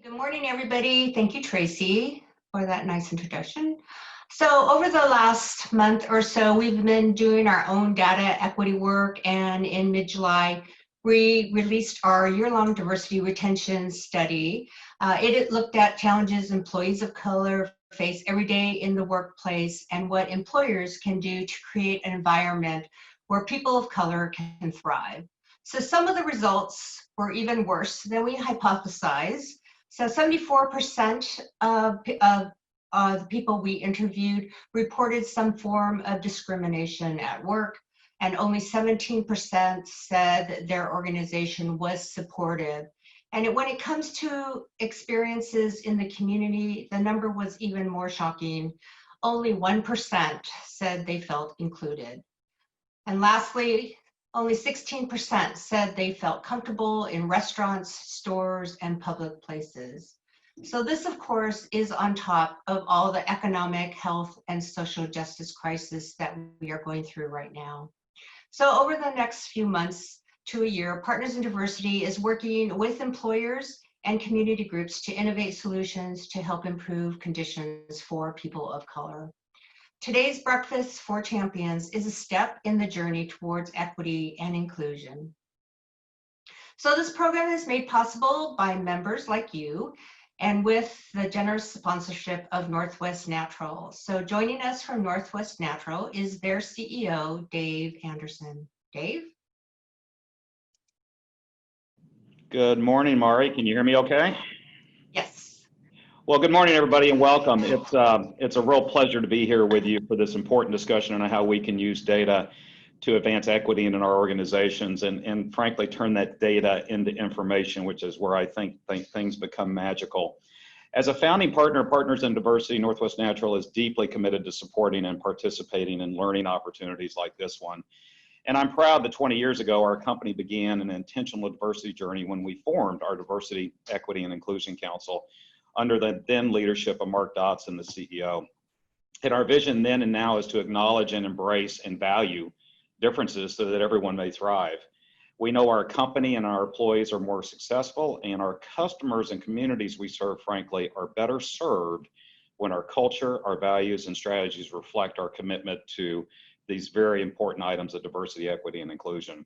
Good morning, everybody. Thank you, Tracy, for that nice introduction. So over the last month or so, we've been doing our own data equity work, and in mid-July, we released our year-long diversity retention study. It looked at challenges employees of color face every day in the workplace and what employers can do to create an environment where people of color can thrive. So some of the results were even worse than we hypothesized. So 74% of the people we interviewed reported some form of discrimination at work, and only 17% said their organization was supportive. And when it comes to experiences in the community, the number was even more shocking. Only 1% said they felt included. And lastly, only 16% said they felt comfortable in restaurants, stores, and public places. So this, of course, is on top of all the economic, health, and social justice crisis that we are going through right now. So over the next few months to a year, Partners in Diversity is working with employers and community groups to innovate solutions to help improve conditions for people of color. Today's Breakfast for Champions is a step in the journey towards equity and inclusion. So this program is made possible by members like you and with the generous sponsorship of Northwest Natural. So joining us from Northwest Natural is their CEO, Dave Anderson. Dave? Good morning, Mari. Can you hear me okay? Yes. Well, good morning, everybody, and welcome. It's a real pleasure to be here with you for this important discussion on how we can use data to advance equity in our organizations and frankly, turn that data into information, which is where I think things become magical. As a founding partner of Partners in Diversity, Northwest Natural is deeply committed to supporting and participating in learning opportunities like this one. And I'm proud that 20 years ago, our company began an intentional diversity journey when we formed our Diversity, Equity, and Inclusion Council under the then leadership of Mark Dotson, the CEO. And our vision then and now is to acknowledge and embrace and value differences so that everyone may thrive. We know our company and our employees are more successful, and our customers and communities we serve, frankly, are better served when our culture, our values, and strategies reflect our commitment to these very important items of diversity, equity, and inclusion.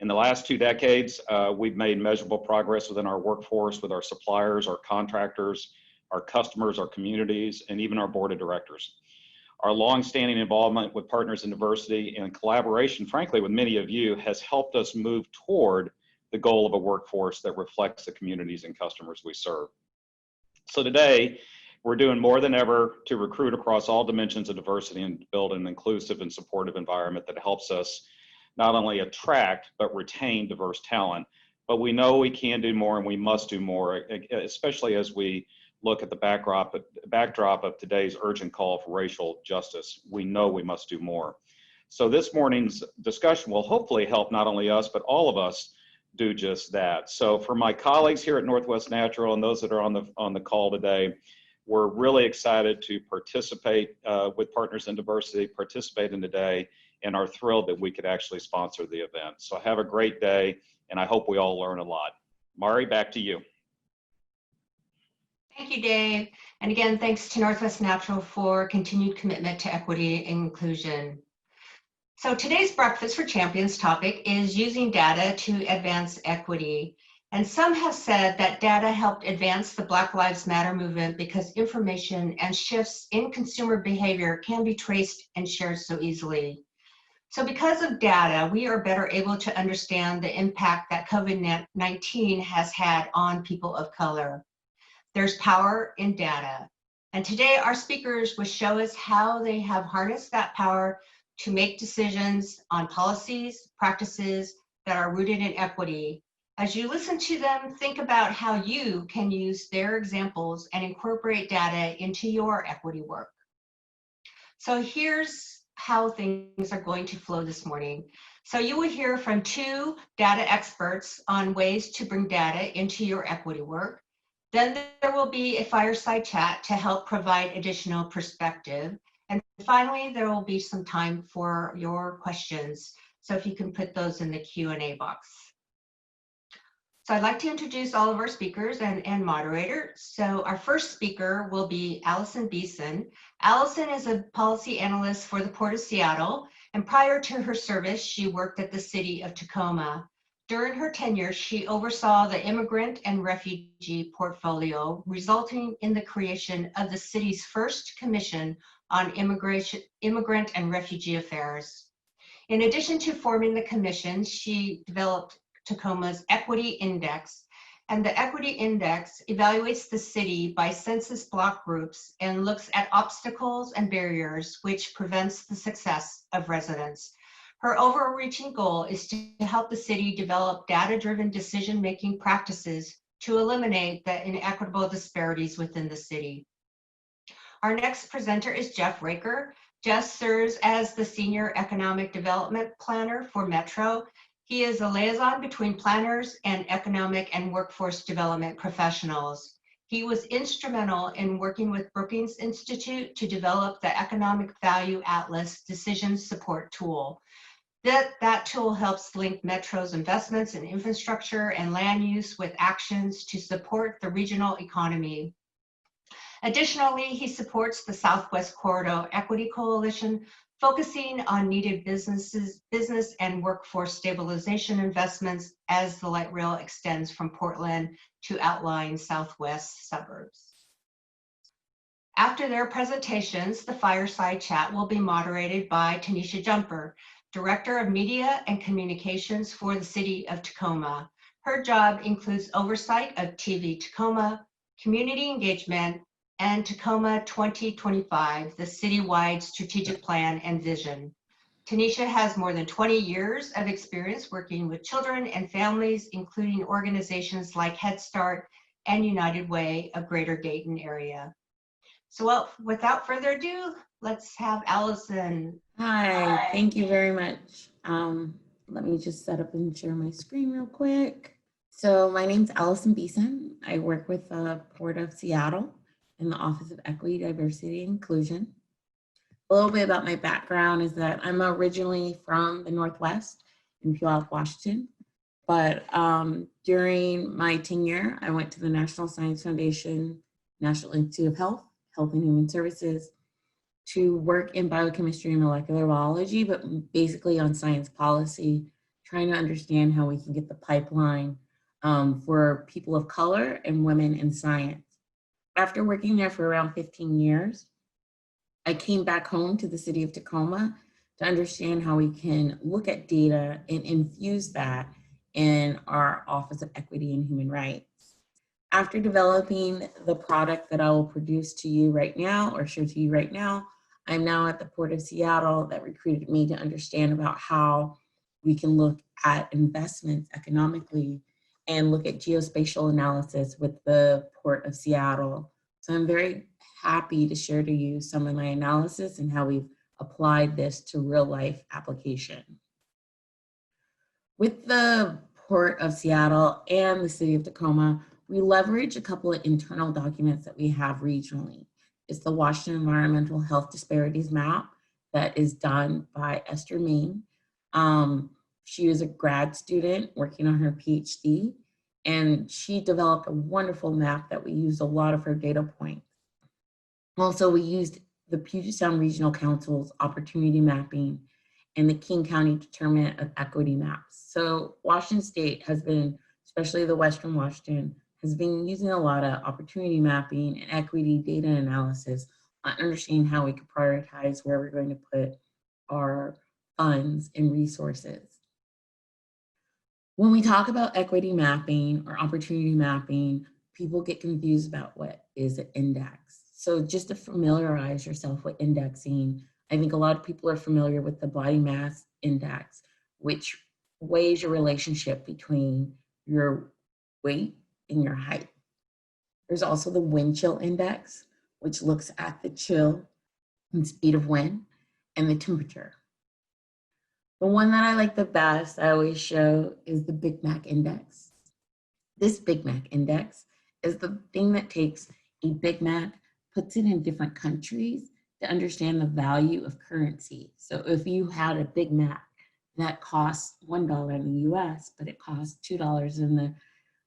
In the last 2 decades, we've made measurable progress within our workforce, with our suppliers, our contractors, our customers, our communities, and even our board of directors. Our longstanding involvement with Partners in Diversity and collaboration, frankly, with many of you has helped us move toward the goal of a workforce that reflects the communities and customers we serve. So today, we're doing more than ever to recruit across all dimensions of diversity and build an inclusive and supportive environment that helps us not only attract but retain diverse talent. But we know we can do more and we must do more, especially as we look at the backdrop of today's urgent call for racial justice. We know we must do more. So this morning's discussion will hopefully help not only us, but all of us do just that. So for my colleagues here at Northwest Natural and those that are on the call today, we're really excited to participate with Partners in Diversity, participate in today, and are thrilled that we could actually sponsor the event. So have a great day, and I hope we all learn a lot. Mari, back to you. Thank you, Dave. And again, thanks to Northwest Natural for continued commitment to equity and inclusion. So today's Breakfast for Champions topic is using data to advance equity. And some have said that data helped advance the Black Lives Matter movement because information and shifts in consumer behavior can be traced and shared so easily. So because of data, we are better able to understand the impact that COVID-19 has had on people of color. There's power in data. And today our speakers will show us how they have harnessed that power to make decisions on policies, practices that are rooted in equity. As you listen to them, think about how you can use their examples and incorporate data into your equity work. So here's how things are going to flow this morning. So you will hear from 2 data experts on ways to bring data into your equity work. Then there will be a fireside chat to help provide additional perspective. And finally, there will be some time for your questions. So if you can put those in the Q&A box. So I'd like to introduce all of our speakers and moderator. So our first speaker will be Alison Beason. Alison is a policy analyst for the Port of Seattle, and prior to her service, she worked at the City of Tacoma. During her tenure, she oversaw the immigrant and refugee portfolio, resulting in the creation of the city's first commission on immigrant and refugee affairs. In addition to forming the commission, she developed Tacoma's Equity Index, and the Equity Index evaluates the city by census block groups and looks at obstacles and barriers which prevents the success of residents. Her overreaching goal is to help the city develop data-driven decision-making practices to eliminate the inequitable disparities within the city. Our next presenter is Jeff Raker. Jeff serves as the Senior Economic Development Planner for Metro. He is a liaison between planners and economic and workforce development professionals. He was instrumental in working with Brookings Institute to develop the Economic Value Atlas decision support tool. That tool helps link Metro's investments in infrastructure and land use with actions to support the regional economy. Additionally, he supports the Southwest Corridor Equity Coalition, focusing on needed business and workforce stabilization investments as the light rail extends from Portland to outlying Southwest suburbs. After their presentations, the fireside chat will be moderated by Tanisha Jumper, Director of Media and Communications for the City of Tacoma. Her job includes oversight of TV Tacoma, community engagement, and Tacoma 2025, the citywide strategic plan and vision. Tanisha has more than 20 years of experience working with children and families, including organizations like Head Start and United Way of Greater Dayton area. So without further ado, let's have Alison. Hi, thank you very much. Let me just set up and share my screen real quick. So my name's Alison Beason. I work with the Port of Seattle in the Office of Equity, Diversity, and Inclusion. A little bit about my background is that I'm originally from the Northwest in Puyallup, Washington. But during my tenure, I went to the National Science Foundation, National Institute of Health, Health and Human Services, to work in biochemistry and molecular biology, but basically on science policy, trying to understand how we can get the pipeline for people of color and women in science. After working there for around 15 years, I came back home to the City of Tacoma to understand how we can look at data and infuse that in our Office of Equity and Human Rights. After developing the product that I will produce to you right now or show to you right now, I'm now at the Port of Seattle that recruited me to understand about how we can look at investments economically and look at geospatial analysis with the Port of Seattle. So I'm very happy to share to you some of my analysis and how we've applied this to real life application. With the Port of Seattle and the City of Tacoma, we leverage a couple of internal documents that we have regionally. It's the Washington Environmental Health Disparities Map that is done by Esther Main. She is a grad student working on her PhD, and she developed a wonderful map that we used a lot of her data points. Also, we used the Puget Sound Regional Council's opportunity mapping and the King County Determinant of Equity maps. So Washington State has been, especially the Western Washington, has been using a lot of opportunity mapping and equity data analysis on understanding how we could prioritize where we're going to put our funds and resources. When we talk about equity mapping or opportunity mapping, people get confused about what is an index. So just to familiarize yourself with indexing, I think a lot of people are familiar with the body mass index, which weighs your relationship between your weight and your height. There's also the wind chill index, which looks at the chill and speed of wind and the temperature. The one that I like the best, I always show, is the Big Mac index. This Big Mac index is the thing that takes a Big Mac, puts it in different countries to understand the value of currency. So if you had a Big Mac that costs $1 in the US, but it costs $2 in the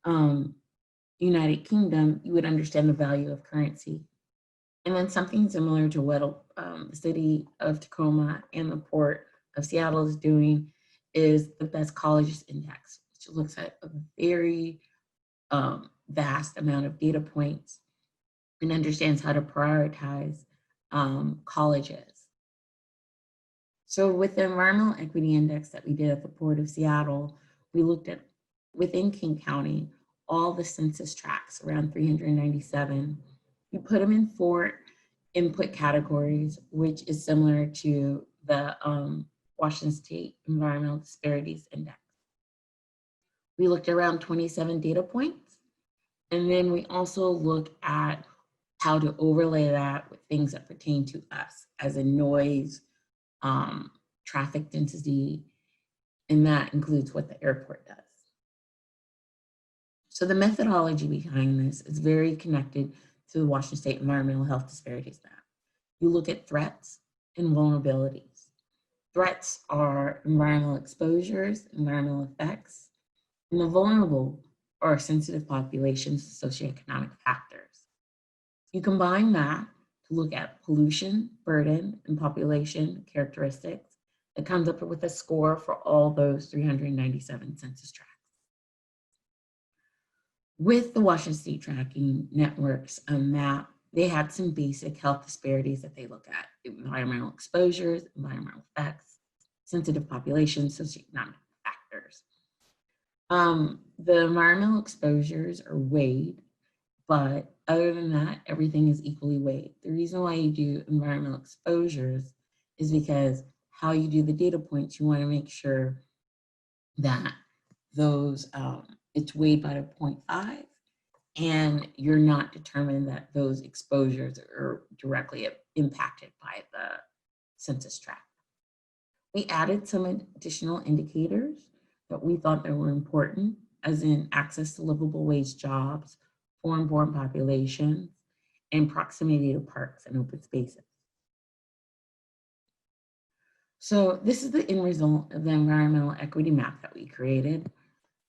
United Kingdom, you would understand the value of currency. And then something similar to what the City of Tacoma and the Port of Seattle is doing is the Best Colleges Index, which looks at a very vast amount of data points and understands how to prioritize colleges. So with the Environmental Equity Index that we did at the Port of Seattle, we looked at, within King County, all the census tracts, around 397. We put them in 4 input categories, which is similar to the Washington State Environmental Disparities Index. We looked at around 27 data points, and then we also look at how to overlay that with things that pertain to us, as in noise, traffic density, and that includes what the airport does. So the methodology behind this is very connected to the Washington State Environmental Health Disparities Map. You look at threats and vulnerabilities. Threats are environmental exposures, environmental effects, and the vulnerable are sensitive populations, socioeconomic factors. You combine that to look at pollution, burden, and population characteristics. It comes up with a score for all those 397 census tracts. With the Washington State Tracking Network's map, they had some basic health disparities that they look at: environmental exposures, environmental effects, sensitive populations, socioeconomic factors. The environmental exposures are weighed, but other than that, everything is equally weighed. The reason why you do environmental exposures is because how you do the data points, you want to make sure that those, it's weighed by a 0.5, and you're not determined that those exposures are directly impacted by the census tract. We added some additional indicators that we thought that were important, as in access to livable wage jobs, foreign-born populations, and proximity to parks and open spaces. So this is the end result of the environmental equity map that we created.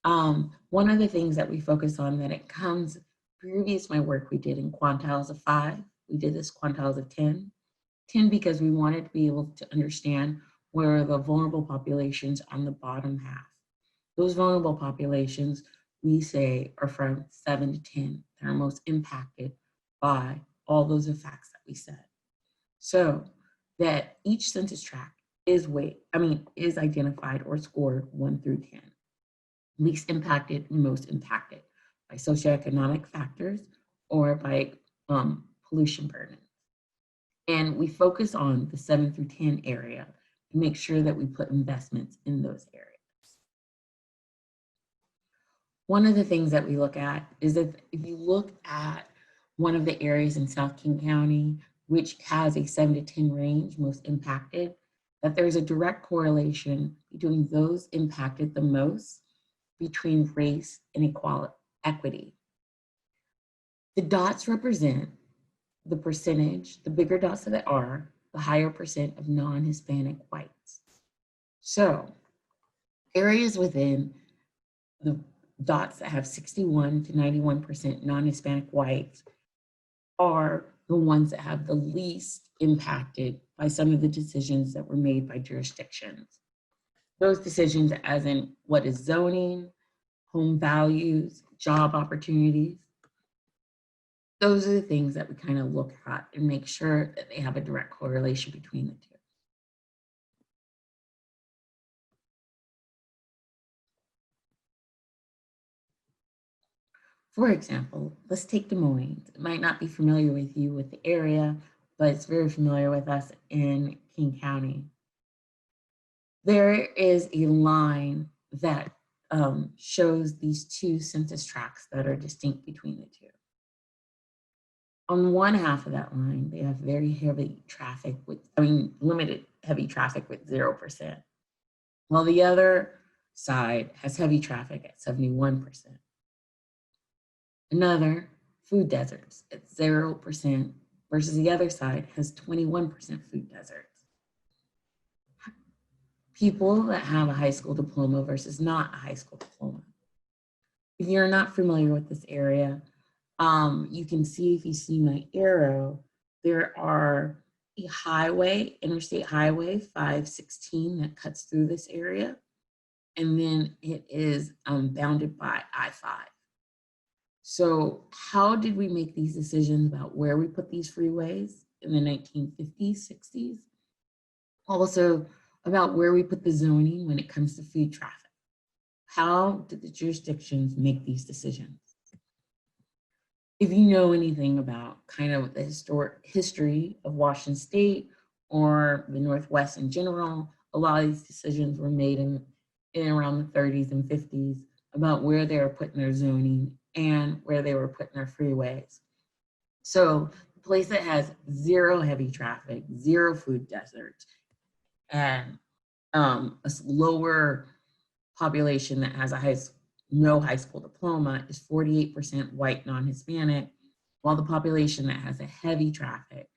One of the things that we focus on that it comes previous my work we did in quantiles of 5. We did this quantiles of 10. 10 because we wanted to be able to understand where are the vulnerable populations on the bottom half. Those vulnerable populations we say are from 7 to 10 that are most impacted by all those effects that we said. So that each census tract is identified or scored 1 through 10. Least impacted and most impacted by socioeconomic factors or by pollution burden. And we focus on the 7 through 10 area to make sure that we put investments in those areas. One of the things that we look at is that if you look at one of the areas in South King County, which has a 7 to 10 range, most impacted, that there's a direct correlation between those impacted the most between race and equity. The dots represent the percentage, the bigger dots that are, the higher percent of non-Hispanic whites. So areas within the dots that have 61 to 91% non-Hispanic whites are the ones that have the least impacted by some of the decisions that were made by jurisdictions. Those decisions as in what is zoning, home values, job opportunities. Those are the things that we kind of look at and make sure that they have a direct correlation between the two. For example, let's take Des Moines. It might not be familiar with you with the area, but it's very familiar with us in King County. There is a line that shows these 2 census tracts that are distinct between the 2. On one half of that line, they have very heavy traffic limited heavy traffic with 0%, while the other side has heavy traffic at 71%. Another, food deserts at 0% versus the other side has 21% food deserts. People that have a high school diploma versus not a high school diploma. If you're not familiar with this area, you can see, if you see my arrow, there are a highway, Interstate Highway 516, that cuts through this area. And then it is bounded by I-5. So how did we make these decisions about where we put these freeways in the 1950s, 60s? Also about where we put the zoning when it comes to food traffic. How did the jurisdictions make these decisions? If you know anything about kind of the history of Washington State or the Northwest in general, a lot of these decisions were made in around the 30s and 50s about where they were putting their zoning and where they were putting their freeways. So a place that has zero heavy traffic, zero food deserts, and a lower population that has no high school diploma is 48% white non-Hispanic, while the population that has a heavy traffic,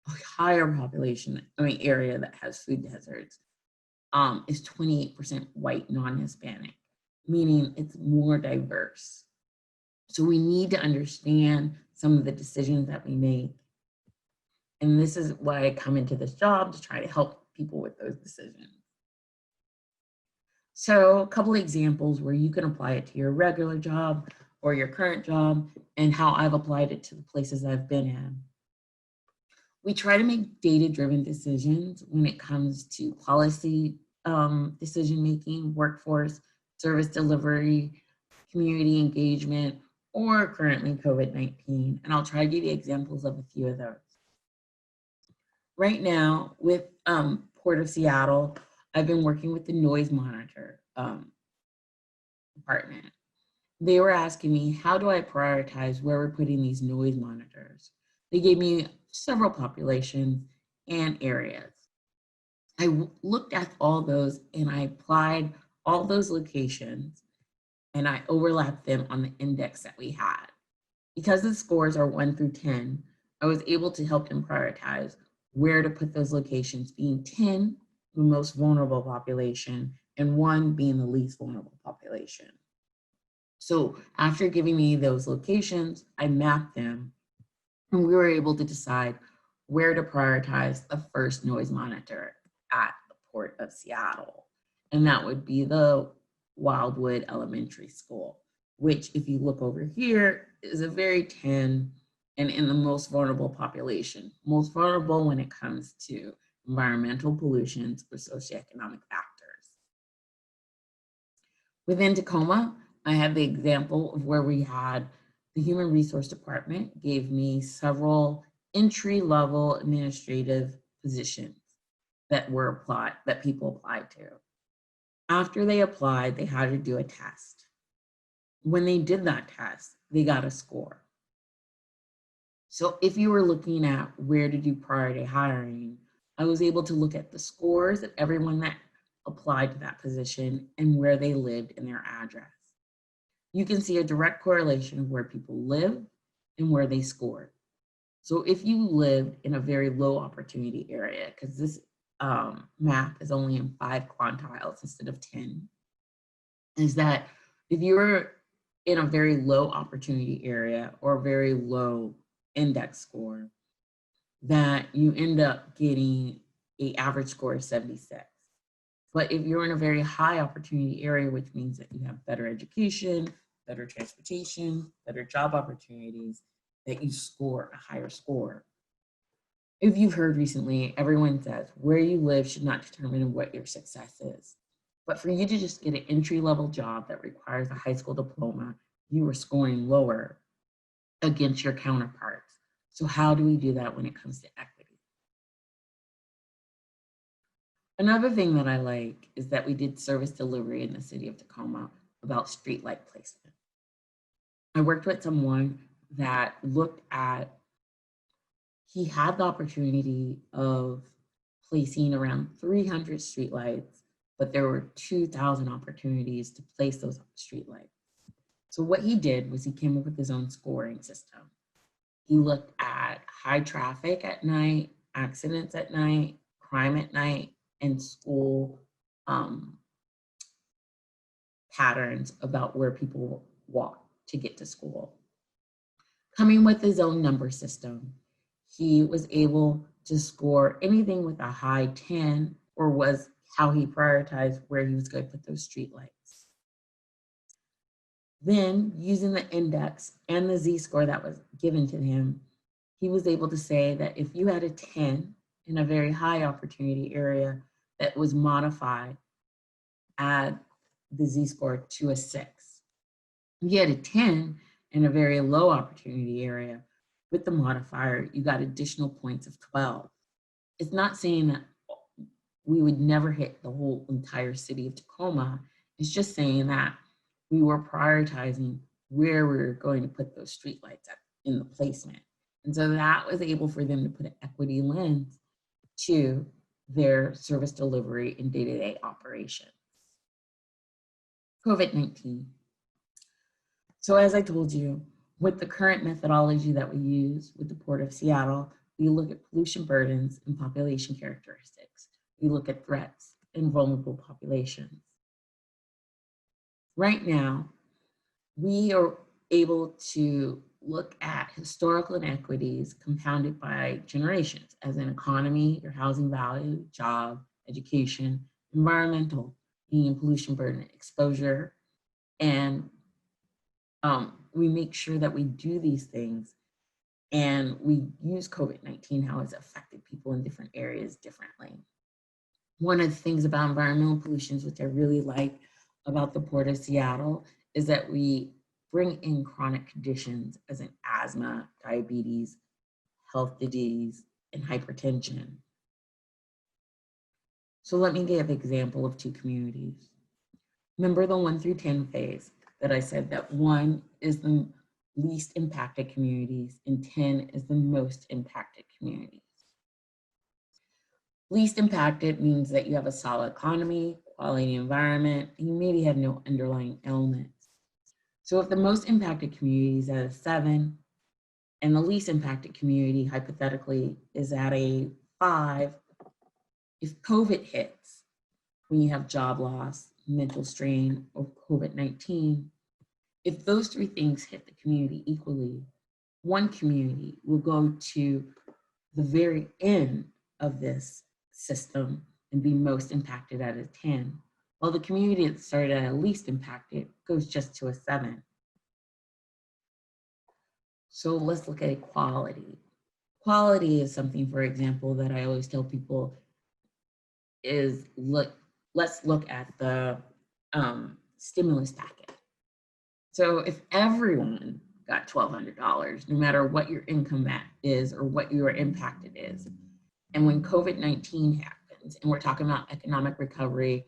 a higher population, area that has food deserts, is 28% white non-Hispanic, meaning it's more diverse. So we need to understand some of the decisions that we make. And this is why I come into this job, to try to help people with those decisions. So a couple of examples where you can apply it to your regular job or your current job, and how I've applied it to the places I've been in. We try to make data-driven decisions when it comes to policy decision-making, workforce, service delivery, community engagement, or currently COVID-19. And I'll try to give you examples of a few of those. Right now with Port of Seattle, I've been working with the noise monitor department. They were asking me, how do I prioritize where we're putting these noise monitors? They gave me several populations and areas. I looked at all those and I applied all those locations and I overlapped them on the index that we had. Because the scores are 1 through 10, I was able to help them prioritize where to put those locations, being 10 the most vulnerable population and 1 being the least vulnerable population. So after giving me those locations, I mapped them and we were able to decide where to prioritize the first noise monitor at the Port of Seattle. And that would be the Wildwood Elementary School, which, if you look over here, is a very 10 and in the most vulnerable population, most vulnerable when it comes to environmental pollutions or socioeconomic factors. Within Tacoma, I have the example of where we had the Human Resource Department gave me several entry-level administrative positions that people applied to. After they applied, they had to do a test. When they did that test, they got a score. So if you were looking at where to do priority hiring, I was able to look at the scores of everyone that applied to that position and where they lived and their address. You can see a direct correlation of where people live and where they scored. So if you lived in a very low opportunity area, because this map is only in 5 quantiles instead of 10, is that if you were in a very low opportunity area or very low index score, that you end up getting an average score of 76. But if you're in a very high opportunity area, which means that you have better education, better transportation, better job opportunities, that you score a higher score. If you've heard recently, everyone says where you live should not determine what your success is. But for you to just get an entry-level job that requires a high school diploma, you are scoring lower against your counterparts. So how do we do that when it comes to equity? Another thing that I like is that we did service delivery in the city of Tacoma about streetlight placement. I worked with someone that looked at, he had the opportunity of placing around 300 streetlights, but there were 2,000 opportunities to place those streetlights. So what he did was he came up with his own scoring system. He looked at high traffic at night, accidents at night, crime at night, and school patterns about where people walk to get to school. Coming with his own number system, he was able to score anything with a high 10, or was how he prioritized where he was going to put those streetlights. Then, using the index and the z-score that was given to him, he was able to say that if you had a 10 in a very high opportunity area that was modified, add the z-score to a 6. If you had a 10 in a very low opportunity area, with the modifier, you got additional points of 12. It's not saying that we would never hit the whole entire city of Tacoma. It's just saying that we were prioritizing where we were going to put those streetlights in the placement. And so that was able for them to put an equity lens to their service delivery and day-to-day operations. COVID-19. So as I told you, with the current methodology that we use with the Port of Seattle, we look at pollution burdens and population characteristics. We look at threats and vulnerable populations. Right now, we are able to look at historical inequities compounded by generations, as in economy, your housing value, job, education, environmental, meaning pollution burden, exposure, and we make sure that we do these things and we use COVID-19, how it's affected people in different areas differently. One of the things about environmental pollutions, which I really like about the Port of Seattle, is that we bring in chronic conditions as in asthma, diabetes, health disease, and hypertension. So let me give an example of 2 communities. Remember the 1 through 10 phase that I said that 1 is the least impacted communities and 10 is the most impacted communities. Least impacted means that you have a solid economy, quality environment, and you maybe have no underlying ailments. So if the most impacted community is at a 7 and the least impacted community hypothetically is at a 5, if COVID hits, when you have job loss, mental strain, or COVID-19, if those 3 things hit the community equally, one community will go to the very end of this system and be most impacted at a 10, while the community that started at least impacted goes just to a 7. So let's look at equality. Equality is something, for example, that I always tell people is let's look at the stimulus packet. So if everyone got $1,200, no matter what your income is or what your impacted is, and when COVID-19 happens, and we're talking about economic recovery,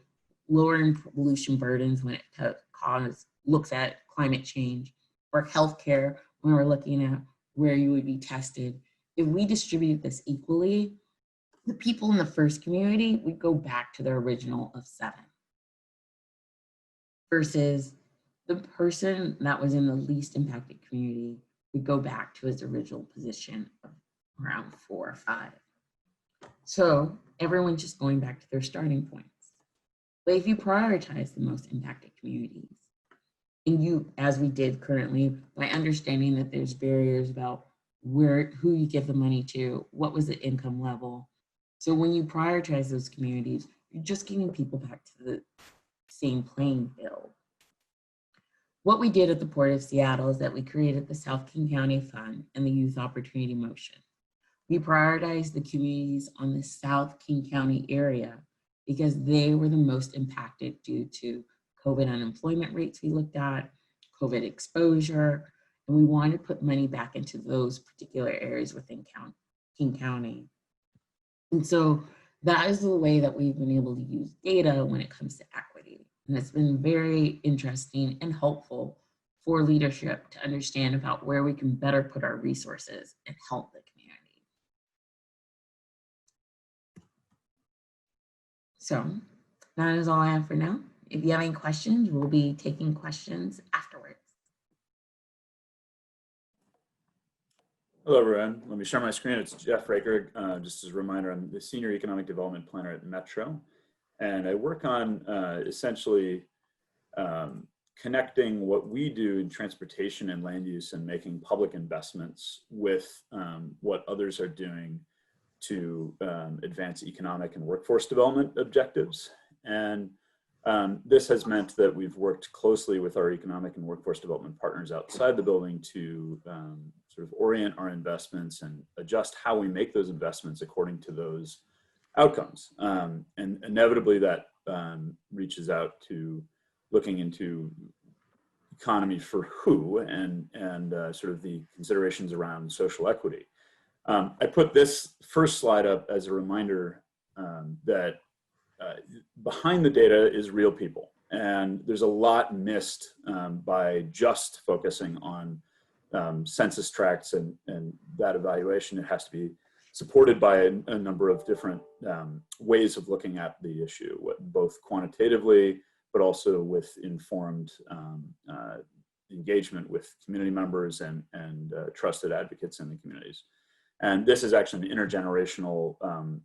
lowering pollution burdens when it looks at climate change, or healthcare when we're looking at where you would be tested, if we distribute this equally, the people in the first community would go back to their original of 7, versus the person that was in the least impacted community would go back to his original position of around 4 or 5. So everyone's just going back to their starting points. But if you prioritize the most impacted communities, and you, as we did currently, by understanding that there's barriers about who you give the money to, what was the income level. So when you prioritize those communities, you're just getting people back to the same playing field. What we did at the Port of Seattle is that we created the South King County Fund and the Youth Opportunity Motion. We prioritized the communities on the South King County area because they were the most impacted due to COVID unemployment rates we looked at, COVID exposure, and we wanted to put money back into those particular areas within King County. And so that is the way that we've been able to use data when it comes to equity. And it's been very interesting and helpful for leadership to understand about where we can better put our resources and help the community. So that is all I have for now. If you have any questions, we'll be taking questions afterwards. Hello, everyone. Let me share my screen. It's Jeff Raker. Just as a reminder, I'm the Senior Economic Development Planner at Metro. And I work on essentially connecting what we do in transportation and land use and making public investments with what others are doing to advance economic and workforce development objectives. And this has meant that we've worked closely with our economic and workforce development partners outside the building to sort of orient our investments and adjust how we make those investments according to those outcomes. And inevitably that reaches out to looking into economy for who and sort of the considerations around social equity. I put this first slide up as a reminder that behind the data is real people. And there's a lot missed by just focusing on census tracts and that evaluation. It has to be supported by a number of different ways of looking at the issue, both quantitatively, but also with informed engagement with community members and trusted advocates in the communities. And this is actually an intergenerational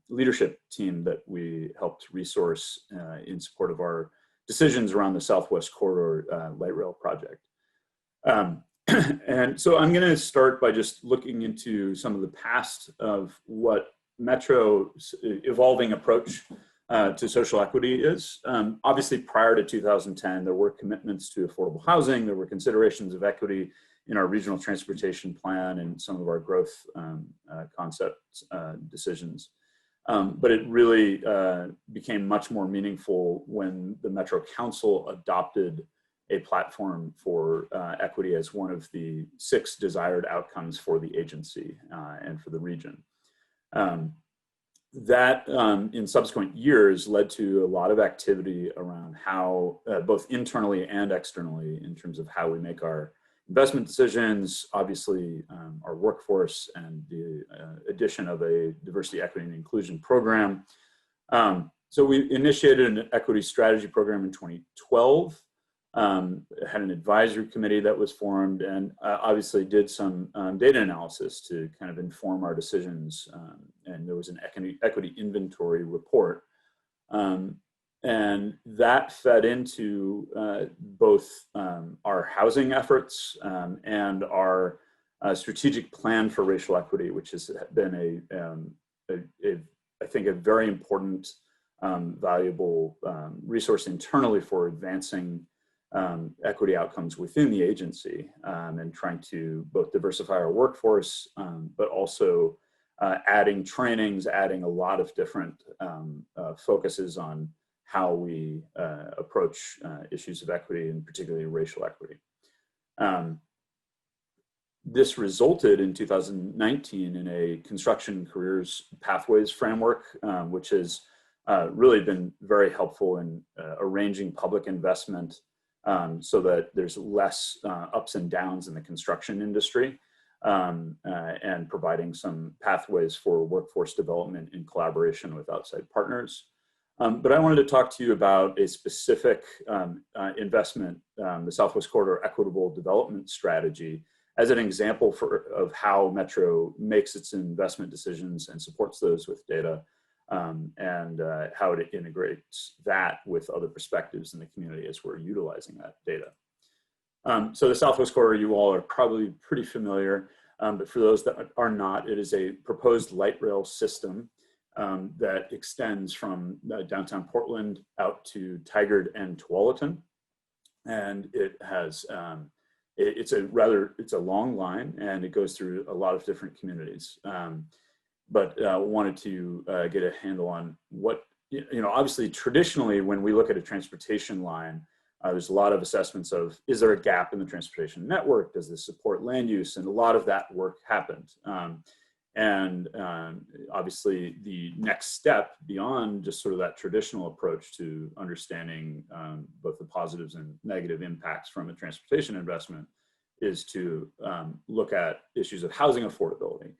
leadership team that we helped resource in support of our decisions around the Southwest Corridor light rail project. And so I'm going to start by just looking into some of the past of what Metro's evolving approach to social equity is. Obviously, prior to 2010, there were commitments to affordable housing. There were considerations of equity in our regional transportation plan and some of our growth concept decisions. But it really became much more meaningful when the Metro Council adopted a platform for equity as one of the 6 desired outcomes for the agency and for the region. That in subsequent years led to a lot of activity around how, both internally and externally, in terms of how we make our investment decisions, obviously our workforce and the addition of a diversity, equity, and inclusion program. So we initiated an equity strategy program in 2012, had an advisory committee that was formed, and obviously did some data analysis to kind of inform our decisions. And there was an equity inventory report. And that fed into both our housing efforts and our strategic plan for racial equity, which has been I think a very important, valuable resource internally for advancing equity outcomes within the agency and trying to both diversify our workforce, but also adding trainings, adding a lot of different focuses on how we approach issues of equity, and particularly racial equity. This resulted in 2019 in a construction careers pathways framework, which has really been very helpful in arranging public investment so that there's less ups and downs in the construction industry, and providing some pathways for workforce development in collaboration with outside partners. But I wanted to talk to you about a specific investment, the Southwest Corridor Equitable Development Strategy, as an example of how Metro makes its investment decisions and supports those with data, and how it integrates that with other perspectives in the community as we're utilizing that data. So the Southwest Corridor, you all are probably pretty familiar, but for those that are not, it is a proposed light rail system that extends from downtown Portland out to Tigard and Tualatin. And it has, it's a long line, and it goes through a lot of different communities. But wanted to get a handle on what, obviously traditionally when we look at a transportation line, there's a lot of assessments of, is there a gap in the transportation network? Does this support land use? And a lot of that work happened. And obviously the next step beyond just sort of that traditional approach to understanding both the positives and negative impacts from a transportation investment is to look at issues of housing affordability.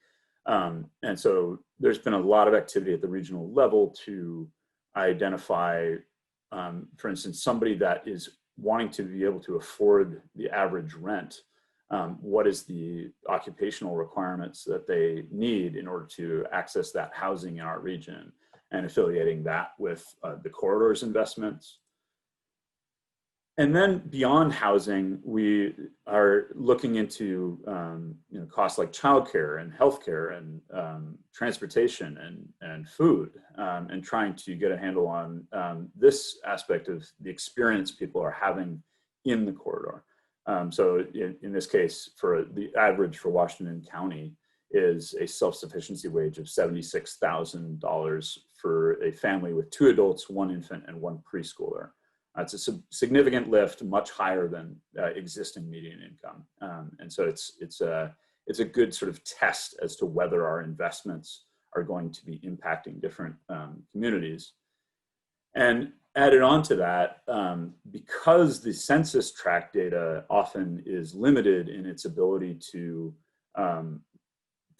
And so there's been a lot of activity at the regional level to identify, for instance, somebody that is wanting to be able to afford the average rent. What is the occupational requirements that they need in order to access that housing in our region, and affiliating that with the corridors investments. And then beyond housing, we are looking into costs like childcare and healthcare and transportation and food, and trying to get a handle on this aspect of the experience people are having in the corridor. So in this case, for the average for Washington County is a self-sufficiency wage of $76,000 for a family with 2 adults, 1 infant, and 1 preschooler. It's a significant lift, much higher than existing median income, and so it's a good sort of test as to whether our investments are going to be impacting different communities. And added on to that, because the census tract data often is limited in its ability to,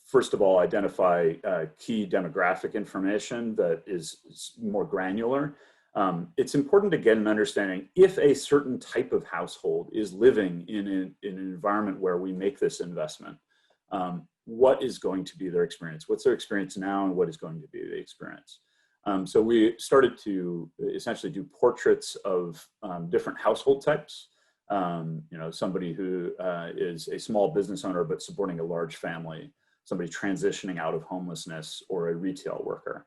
first of all, identify key demographic information that is more granular. It's important to get an understanding if a certain type of household is living in an environment where we make this investment, what is going to be their experience? What's their experience now, and what is going to be the experience? So we started to essentially do portraits of different household types. Somebody who is a small business owner but supporting a large family, somebody transitioning out of homelessness, or a retail worker.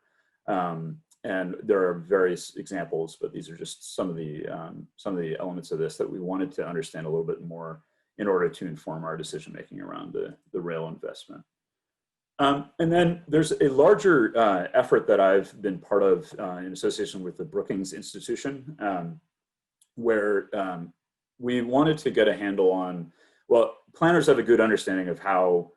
And there are various examples, but these are just some of the elements of this that we wanted to understand a little bit more in order to inform our decision making around the rail investment. And then there's a larger effort that I've been part of in association with the Brookings Institution, where we wanted to get a handle on, well, planners have a good understanding of how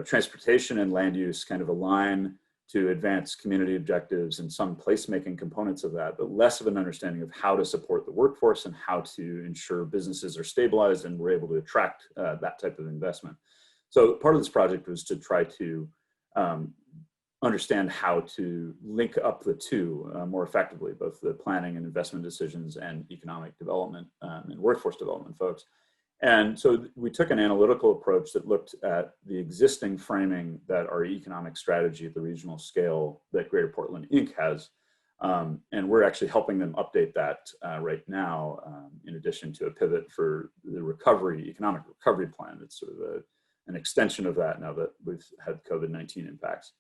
transportation and land use kind of align to advance community objectives and some placemaking components of that, but less of an understanding of how to support the workforce and how to ensure businesses are stabilized and we're able to attract that type of investment. So part of this project was to try to understand how to link up the two more effectively, both the planning and investment decisions and economic development and workforce development folks. And so we took an analytical approach that looked at the existing framing that our economic strategy at the regional scale that Greater Portland Inc. has. And we're actually helping them update that right now, in addition to a pivot for the economic recovery plan. It's sort of an extension of that now that we've had COVID-19 impacts.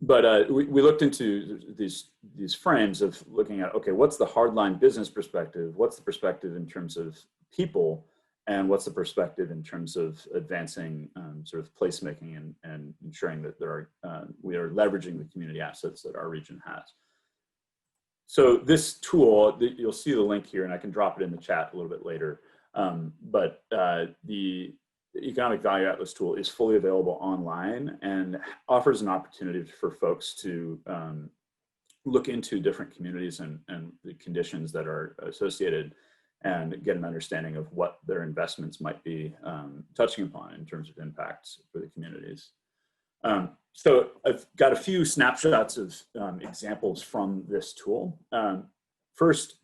But we looked into these frames of looking at, okay, what's the hardline business perspective? What's the perspective in terms of people? And what's the perspective in terms of advancing sort of placemaking and ensuring that we are leveraging the community assets that our region has? So this tool, you'll see the link here, and I can drop it in the chat a little bit later. But the Economic Value Atlas tool is fully available online and offers an opportunity for folks to look into different communities and the conditions that are associated and get an understanding of what their investments might be touching upon in terms of impacts for the communities. So I've got a few snapshots of examples from this tool. First,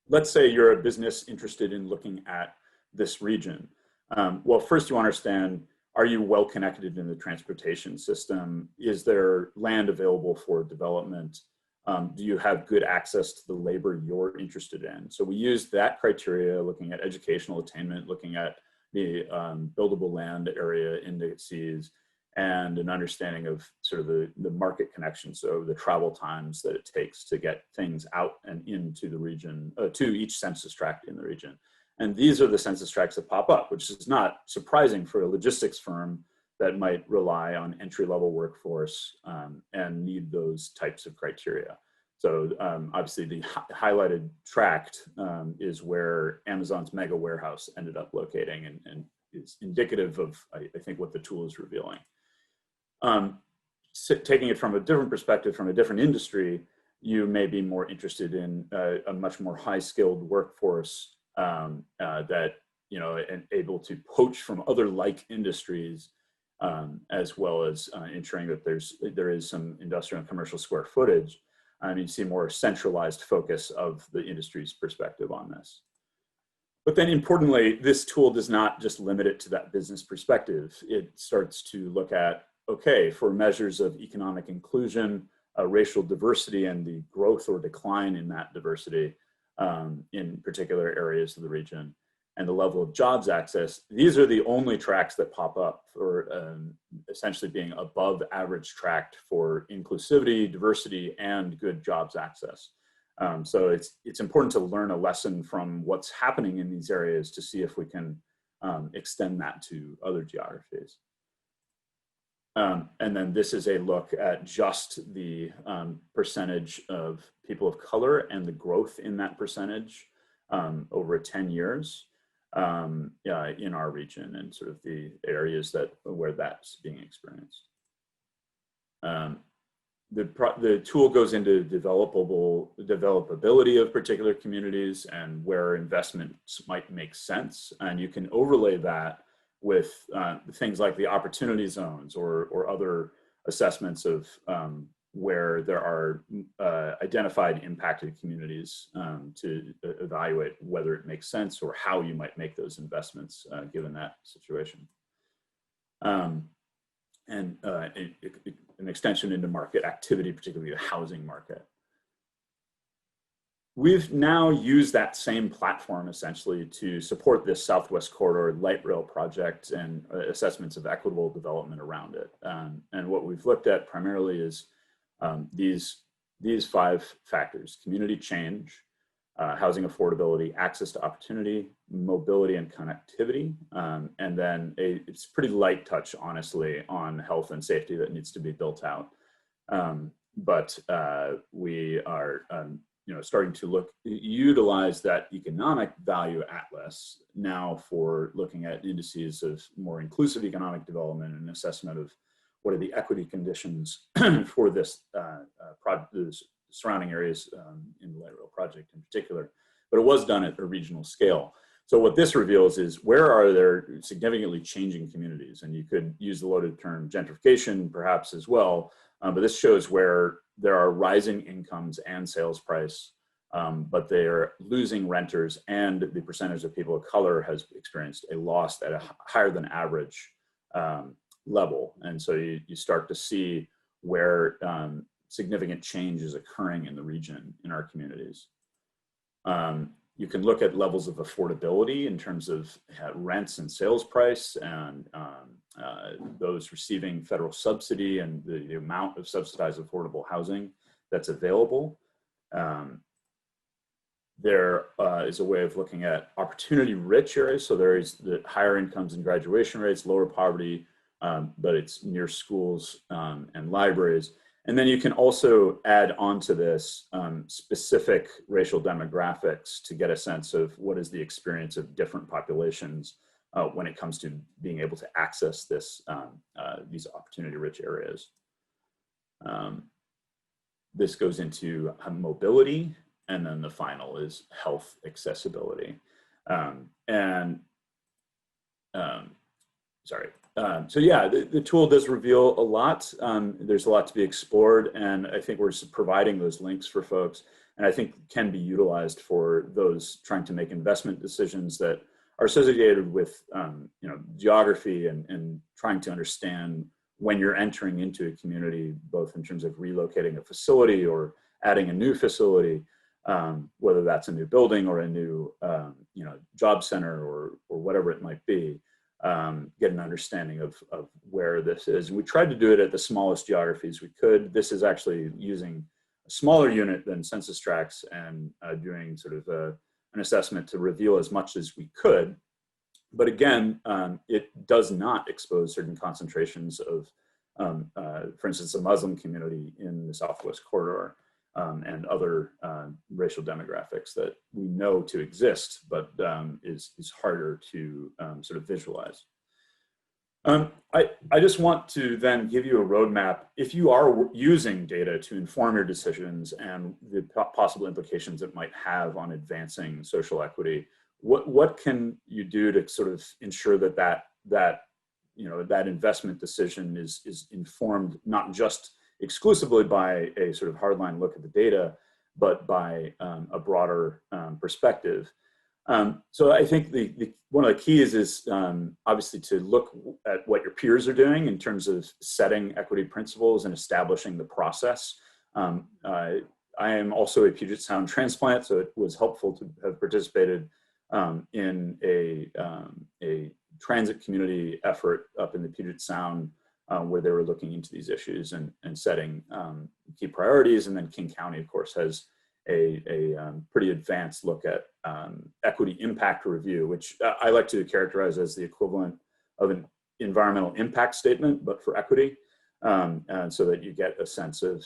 let's say you're a business interested in looking at this region. Well, first you understand, are you well connected in the transportation system? Is there land available for development? Do you have good access to the labor you're interested in? So we used that criteria, looking at educational attainment, looking at the buildable land area indices, and an understanding of sort of the market connection, so the travel times that it takes to get things out and into the region, to each census tract in the region. And these are the census tracts that pop up, which is not surprising for a logistics firm that might rely on entry-level workforce and need those types of criteria. So obviously the highlighted tract is where Amazon's mega warehouse ended up locating, and is indicative of, I think, what the tool is revealing. So taking it from a different perspective, from a different industry, you may be more interested in a much more high-skilled workforce that, and able to poach from other like industries, as well as ensuring that there is some industrial and commercial square footage. You see more centralized focus of the industry's perspective on this. But then importantly, this tool does not just limit it to that business perspective. It starts to look at, okay, for measures of economic inclusion, racial diversity, and the growth or decline in that diversity, in particular areas of the region, and the level of jobs access. These are the only tracks that pop up for essentially being above average tracked for inclusivity, diversity, and good jobs access. So it's important to learn a lesson from what's happening in these areas to see if we can extend that to other geographies. And then this is a look at just the percentage of people of color and the growth in that percentage over 10 years in our region and sort of the areas where that's being experienced. The tool goes into developability of particular communities and where investments might make sense. And you can overlay that with things like the opportunity zones or other assessments of where there are identified impacted communities to evaluate whether it makes sense or how you might make those investments given that situation. And an extension into market activity, particularly the housing market. We've now used that same platform essentially to support this Southwest Corridor light rail project and assessments of equitable development around it. And what we've looked at primarily is these 5 factors: community change, housing affordability, access to opportunity, mobility and connectivity, and then it's pretty light touch, honestly, on health and safety that needs to be built out. But we are starting to utilize that economic value atlas now for looking at indices of more inclusive economic development and assessment of what are the equity conditions for this surrounding areas in the light rail project in particular, but it was done at a regional scale. So what this reveals is where are there significantly changing communities, and you could use the loaded term gentrification perhaps as well, but this shows where there are rising incomes and sales price, but they are losing renters, and the percentage of people of color has experienced a loss at a higher than average level. And so you start to see where significant change is occurring in the region in our communities. You can look at levels of affordability in terms of rents and sales price, and those receiving federal subsidy and the amount of subsidized affordable housing that's available. There is a way of looking at opportunity-rich areas. So there is the higher incomes and graduation rates, lower poverty, but it's near schools and libraries. And then you can also add onto this specific racial demographics to get a sense of what is the experience of different populations when it comes to being able to access these opportunity-rich areas. This goes into mobility, and then the final is health accessibility. So yeah, the tool does reveal a lot. There's a lot to be explored, and I think we're providing those links for folks, and I think can be utilized for those trying to make investment decisions that are associated with geography and trying to understand when you're entering into a community, both in terms of relocating a facility or adding a new facility, whether that's a new building or a new job center or whatever it might be. Get an understanding of where this is. And we tried to do it at the smallest geographies we could. This is actually using a smaller unit than census tracts and doing sort of an assessment to reveal as much as we could. But again, it does not expose certain concentrations of, for instance, a Muslim community in the Southwest Corridor and other racial demographics that we know to exist, but is harder to sort of visualize. I just want to then give you a roadmap. If you are using data to inform your decisions and the possible implications it might have on advancing social equity, what can you do to sort of ensure that investment decision is informed not just exclusively by a sort of hardline look at the data, but by a broader perspective. So I think one of the keys is obviously to look at what your peers are doing in terms of setting equity principles and establishing the process. I am also a Puget Sound transplant, so it was helpful to have participated in a transit community effort up in the Puget Sound where they were looking into these issues and setting key priorities. And then King County, of course, has a pretty advanced look at equity impact review, which I like to characterize as the equivalent of an environmental impact statement, but for equity, and so that you get a sense of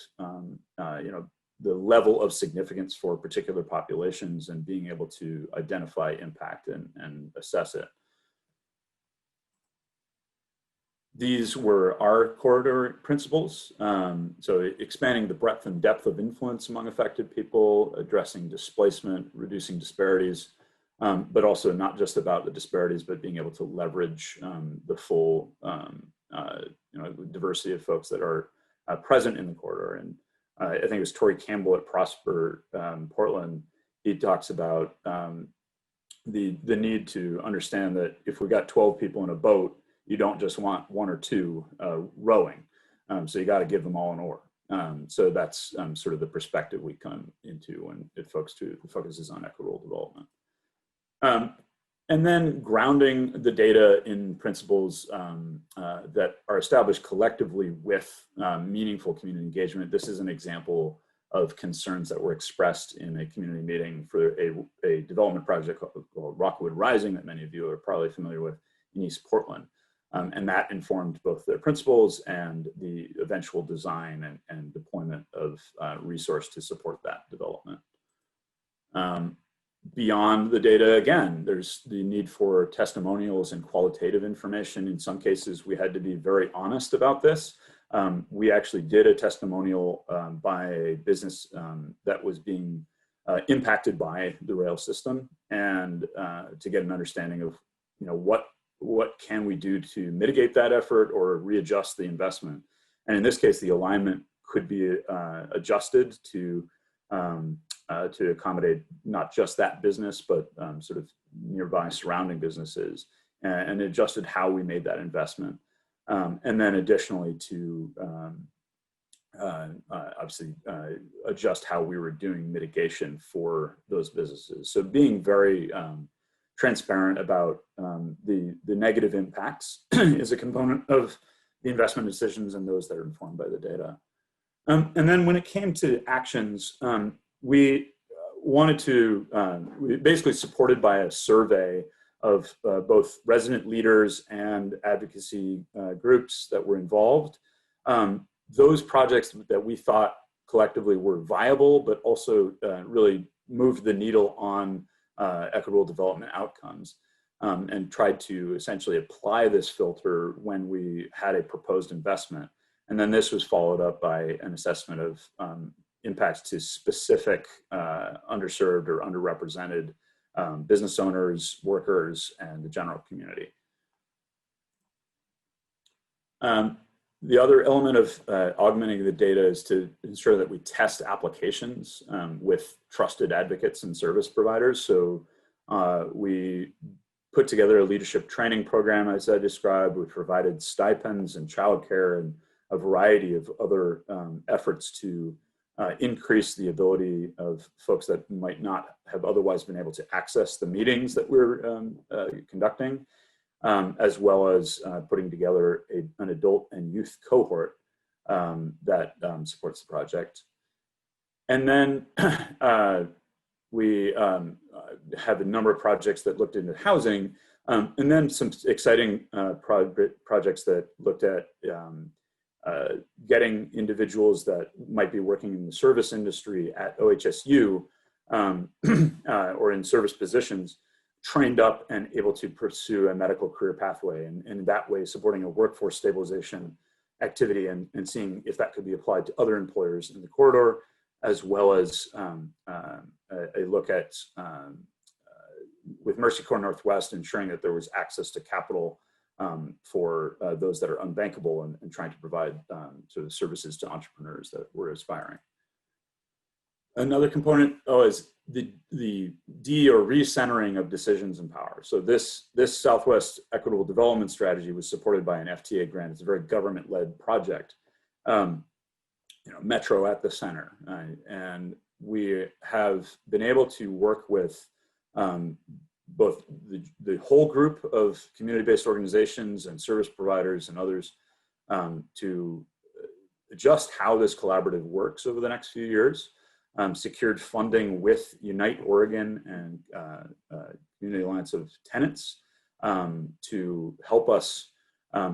the level of significance for particular populations and being able to identify impact and assess it. These were our corridor principles. So expanding the breadth and depth of influence among affected people, addressing displacement, reducing disparities, but also not just about the disparities, but being able to leverage the full diversity of folks that are present in the corridor. And I think it was Tori Campbell at Prosper Portland. He talks about the need to understand that if we got 12 people in a boat, you don't just want one or two rowing. So you got to give them all an oar. So that's sort of the perspective we come into when it focuses on equitable development. And then grounding the data in principles that are established collectively with meaningful community engagement. This is an example of concerns that were expressed in a community meeting for a development project called Rockwood Rising that many of you are probably familiar with in East Portland. And that informed both the principles and the eventual design and deployment of resource to support that development. Beyond the data, again, there's the need for testimonials and qualitative information. In some cases, we had to be very honest about this. We actually did a testimonial by a business that was being impacted by the rail system, and to get an understanding of, what can we do to mitigate that effort or readjust the investment. And in this case, the alignment could be adjusted to accommodate not just that business, but sort of nearby surrounding businesses, and adjusted how we made that investment. And then additionally to obviously adjust how we were doing mitigation for those businesses. So being very transparent about the negative impacts is a component of the investment decisions and those that are informed by the data. And then when it came to actions, we wanted to, we basically supported by a survey of both resident leaders and advocacy groups that were involved. Those projects that we thought collectively were viable, but also really moved the needle on equitable development outcomes, and tried to essentially apply this filter when we had a proposed investment. And then this was followed up by an assessment of impacts to specific underserved or underrepresented business owners, workers, and the general community. The other element of augmenting the data is to ensure that we test applications with trusted advocates and service providers. So we put together a leadership training program, as I described. We provided stipends and childcare and a variety of other efforts to increase the ability of folks that might not have otherwise been able to access the meetings that we're conducting, as well as putting together an adult and youth cohort that supports the project. And then we have a number of projects that looked into housing, and then some exciting projects that looked at getting individuals that might be working in the service industry at OHSU or in service positions trained up and able to pursue a medical career pathway, and in that way supporting a workforce stabilization activity and seeing if that could be applied to other employers in the corridor, as well as a look at, with Mercy Corps Northwest, ensuring that there was access to capital for those that are unbankable, and trying to provide sort of services to entrepreneurs that were aspiring. Another component is the de or recentering of decisions and power. So this Southwest Equitable Development Strategy was supported by an FTA grant. It's a very government-led project. metro at the center. And we have been able to work with both the whole group of community-based organizations and service providers and others to adjust how this collaborative works over the next few years. Secured funding with Unite Oregon and Community Alliance of Tenants to help us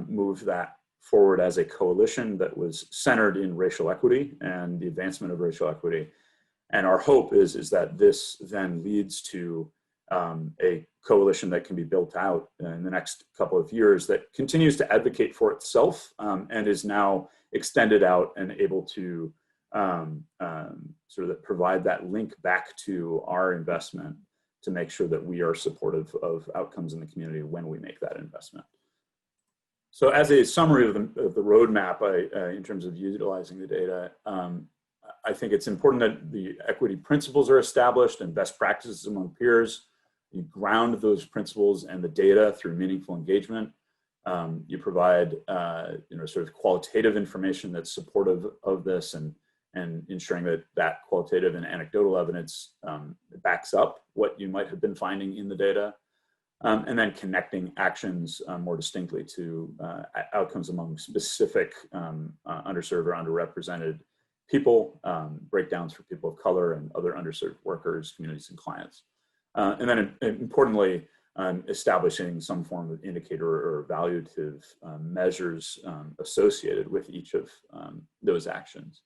move that forward as a coalition that was centered in racial equity and the advancement of racial equity. And our hope is that this then leads to a coalition that can be built out in the next couple of years that continues to advocate for itself and is now extended out and able to sort of provide that link back to our investment to make sure that we are supportive of outcomes in the community when we make that investment. So as a summary of the roadmap in terms of utilizing the data, I think it's important that the equity principles are established and best practices among peers. You ground those principles and the data through meaningful engagement. You provide sort of qualitative information that's supportive of this and ensuring that that qualitative and anecdotal evidence backs up what you might have been finding in the data. And then connecting actions more distinctly to outcomes among specific underserved or underrepresented people, breakdowns for people of color and other underserved workers, communities, and clients. And then importantly, establishing some form of indicator or evaluative measures associated with each of those actions.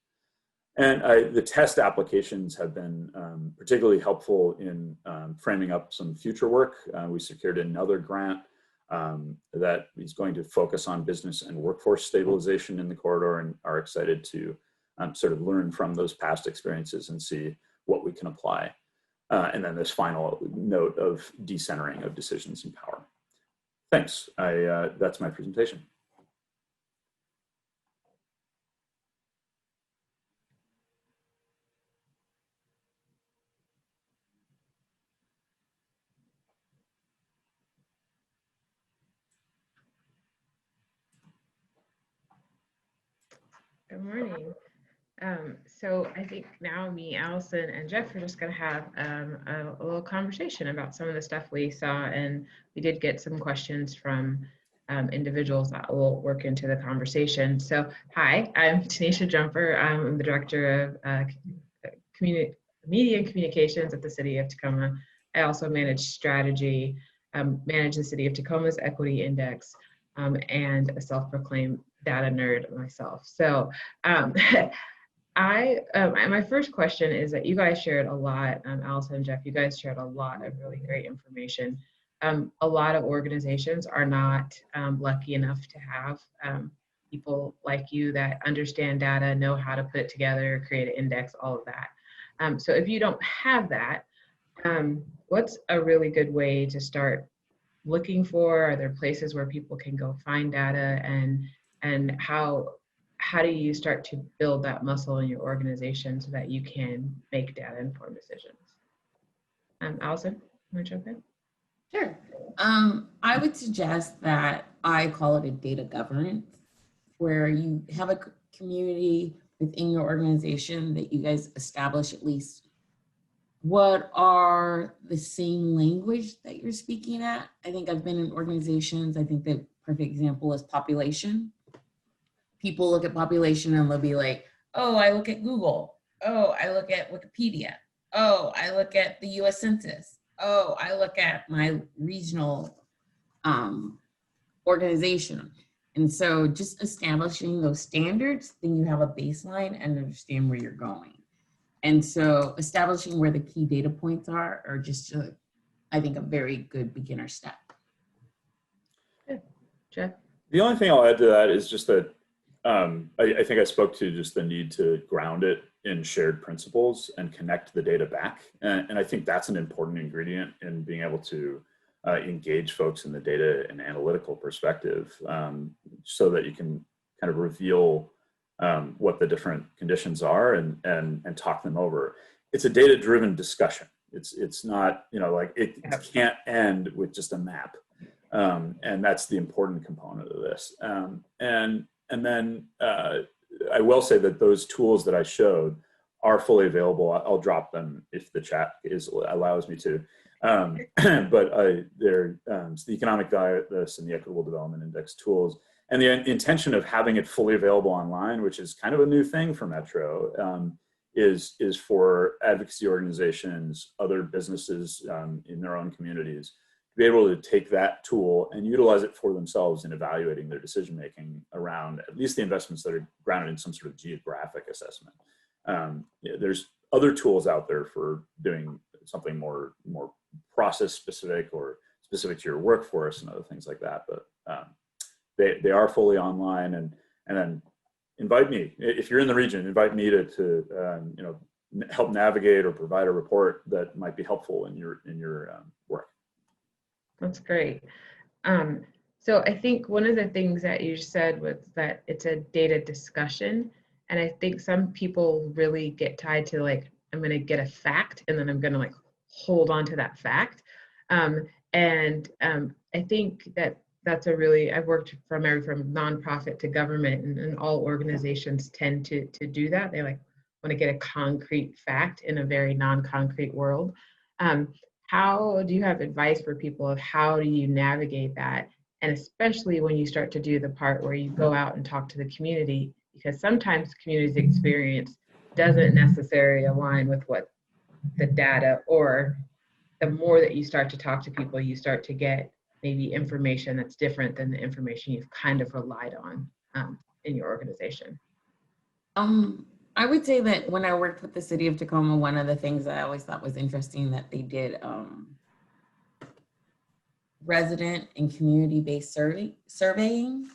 And the test applications have been particularly helpful in framing up some future work. We secured another grant that is going to focus on business and workforce stabilization in the corridor, and are excited to sort of learn from those past experiences and see what we can apply. And then this final note of decentering of decisions and power. Thanks. That's my presentation. Good morning. So I think now me, Allison, and Jeff are just going to have a little conversation about some of the stuff we saw, and we did get some questions from individuals that will work into the conversation. So hi, I'm Tanisha Jumper. I'm the Director of Media and Communications at the City of Tacoma. I also manage strategy, manage the City of Tacoma's Equity Index, and a self-proclaimed data nerd myself. So my first question is that you guys shared a lot, Alison and Jeff, you guys shared a lot of really great information. A lot of organizations are not lucky enough to have people like you that understand data, know how to put it together, create an index, all of that. So if you don't have that, what's a really good way to start looking for? Are there places where people can go find data, and how do you start to build that muscle in your organization so that you can make data informed decisions? Allison, want to jump in? Sure. I would suggest that I call it a data governance, where you have a community within your organization that you guys establish at least what are the same language that you're speaking at. I think I've been in organizations, I think the perfect example is population. People look at population and they'll be like, oh, I look at Google. Oh, I look at Wikipedia. Oh, I look at the US Census. Oh, I look at my regional organization. And so just establishing those standards, then you have a baseline and understand where you're going. And so establishing where the key data points are just, I think, a very good beginner step. Good. Jeff? The only thing I'll add to that is just that I think I spoke to just the need to ground it in shared principles and connect the data back. And I think that's an important ingredient in being able to engage folks in the data and analytical perspective so that you can kind of reveal what the different conditions are and talk them over. It's a data-driven discussion. It's not, like it can't end with just a map. And that's the important component of this. And then I will say that those tools that I showed are fully available. I'll drop them if the chat allows me to. But they're the economic this and the equitable development index tools. And the intention of having it fully available online, which is kind of a new thing for Metro, is for advocacy organizations, other businesses in their own communities, to be able to take that tool and utilize it for themselves in evaluating their decision-making around at least the investments that are grounded in some sort of geographic assessment. There's other tools out there for doing something more process specific or specific to your workforce and other things like that. But they are fully online, and then invite me if you're in the region. Invite me to help navigate or provide a report that might be helpful in your work. That's great. So I think one of the things that you said was that it's a data discussion. And I think some people really get tied to like, I'm going to get a fact and then I'm going to like hold on to that fact. I think that's I've worked from nonprofit to government, and all organizations tend to do that. They like want to get a concrete fact in a very non-concrete world. How do you have advice for people of how do you navigate that? And especially when you start to do the part where you go out and talk to the community, because sometimes the community's experience doesn't necessarily align with what the data, or the more that you start to talk to people, you start to get maybe information that's different than the information you've kind of relied on in your organization. I would say that when I worked with the City of Tacoma, one of the things I always thought was interesting that they did resident and community-based surveying.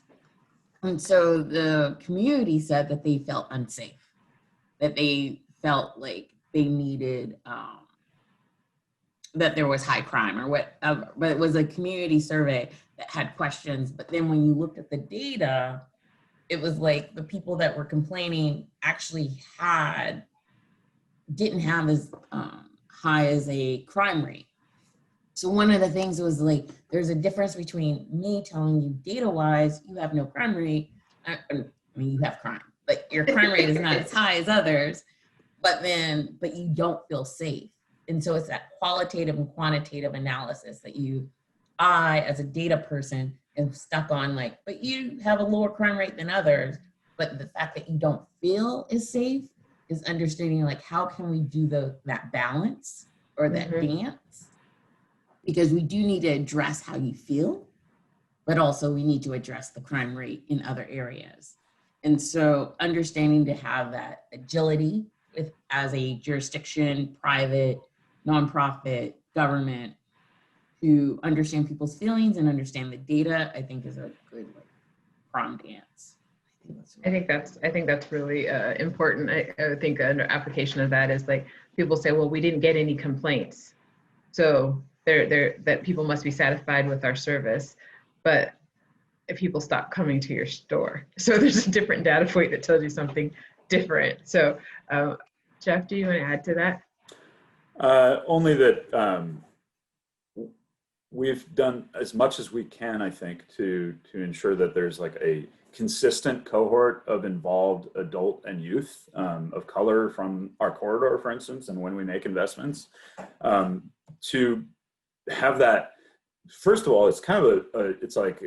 And so the community said that they felt unsafe, that they felt like they needed, that there was high crime or whatever, but it was a community survey that had questions. But then when you looked at the data, it was like the people that were complaining actually didn't have as high as a crime rate. So one of the things was like, there's a difference between me telling you data-wise, you have no crime rate. I mean, you have crime, but your crime rate is not as high as others, but you don't feel safe. And so it's that qualitative and quantitative analysis that I, as a data person, am stuck on like, but you have a lower crime rate than others. But the fact that you don't feel as safe is understanding like, how can we do that balance or that dance? Because we do need to address how you feel, but also we need to address the crime rate in other areas. And so understanding to have that agility as a jurisdiction, private, nonprofit, government, to understand people's feelings and understand the data, I think is a good prom dance. I think that's really important. I think an application of that is like, people say, well, we didn't get any complaints, so that people must be satisfied with our service. But if people stop coming to your store, so there's a different data point that tells you something different. So Jeff, do you want to add to that? Only that we've done as much as we can, I think, to ensure that there's like a consistent cohort of involved adult and youth of color from our corridor, for instance, and when we make investments, to have that. First of all, it's kind of it's like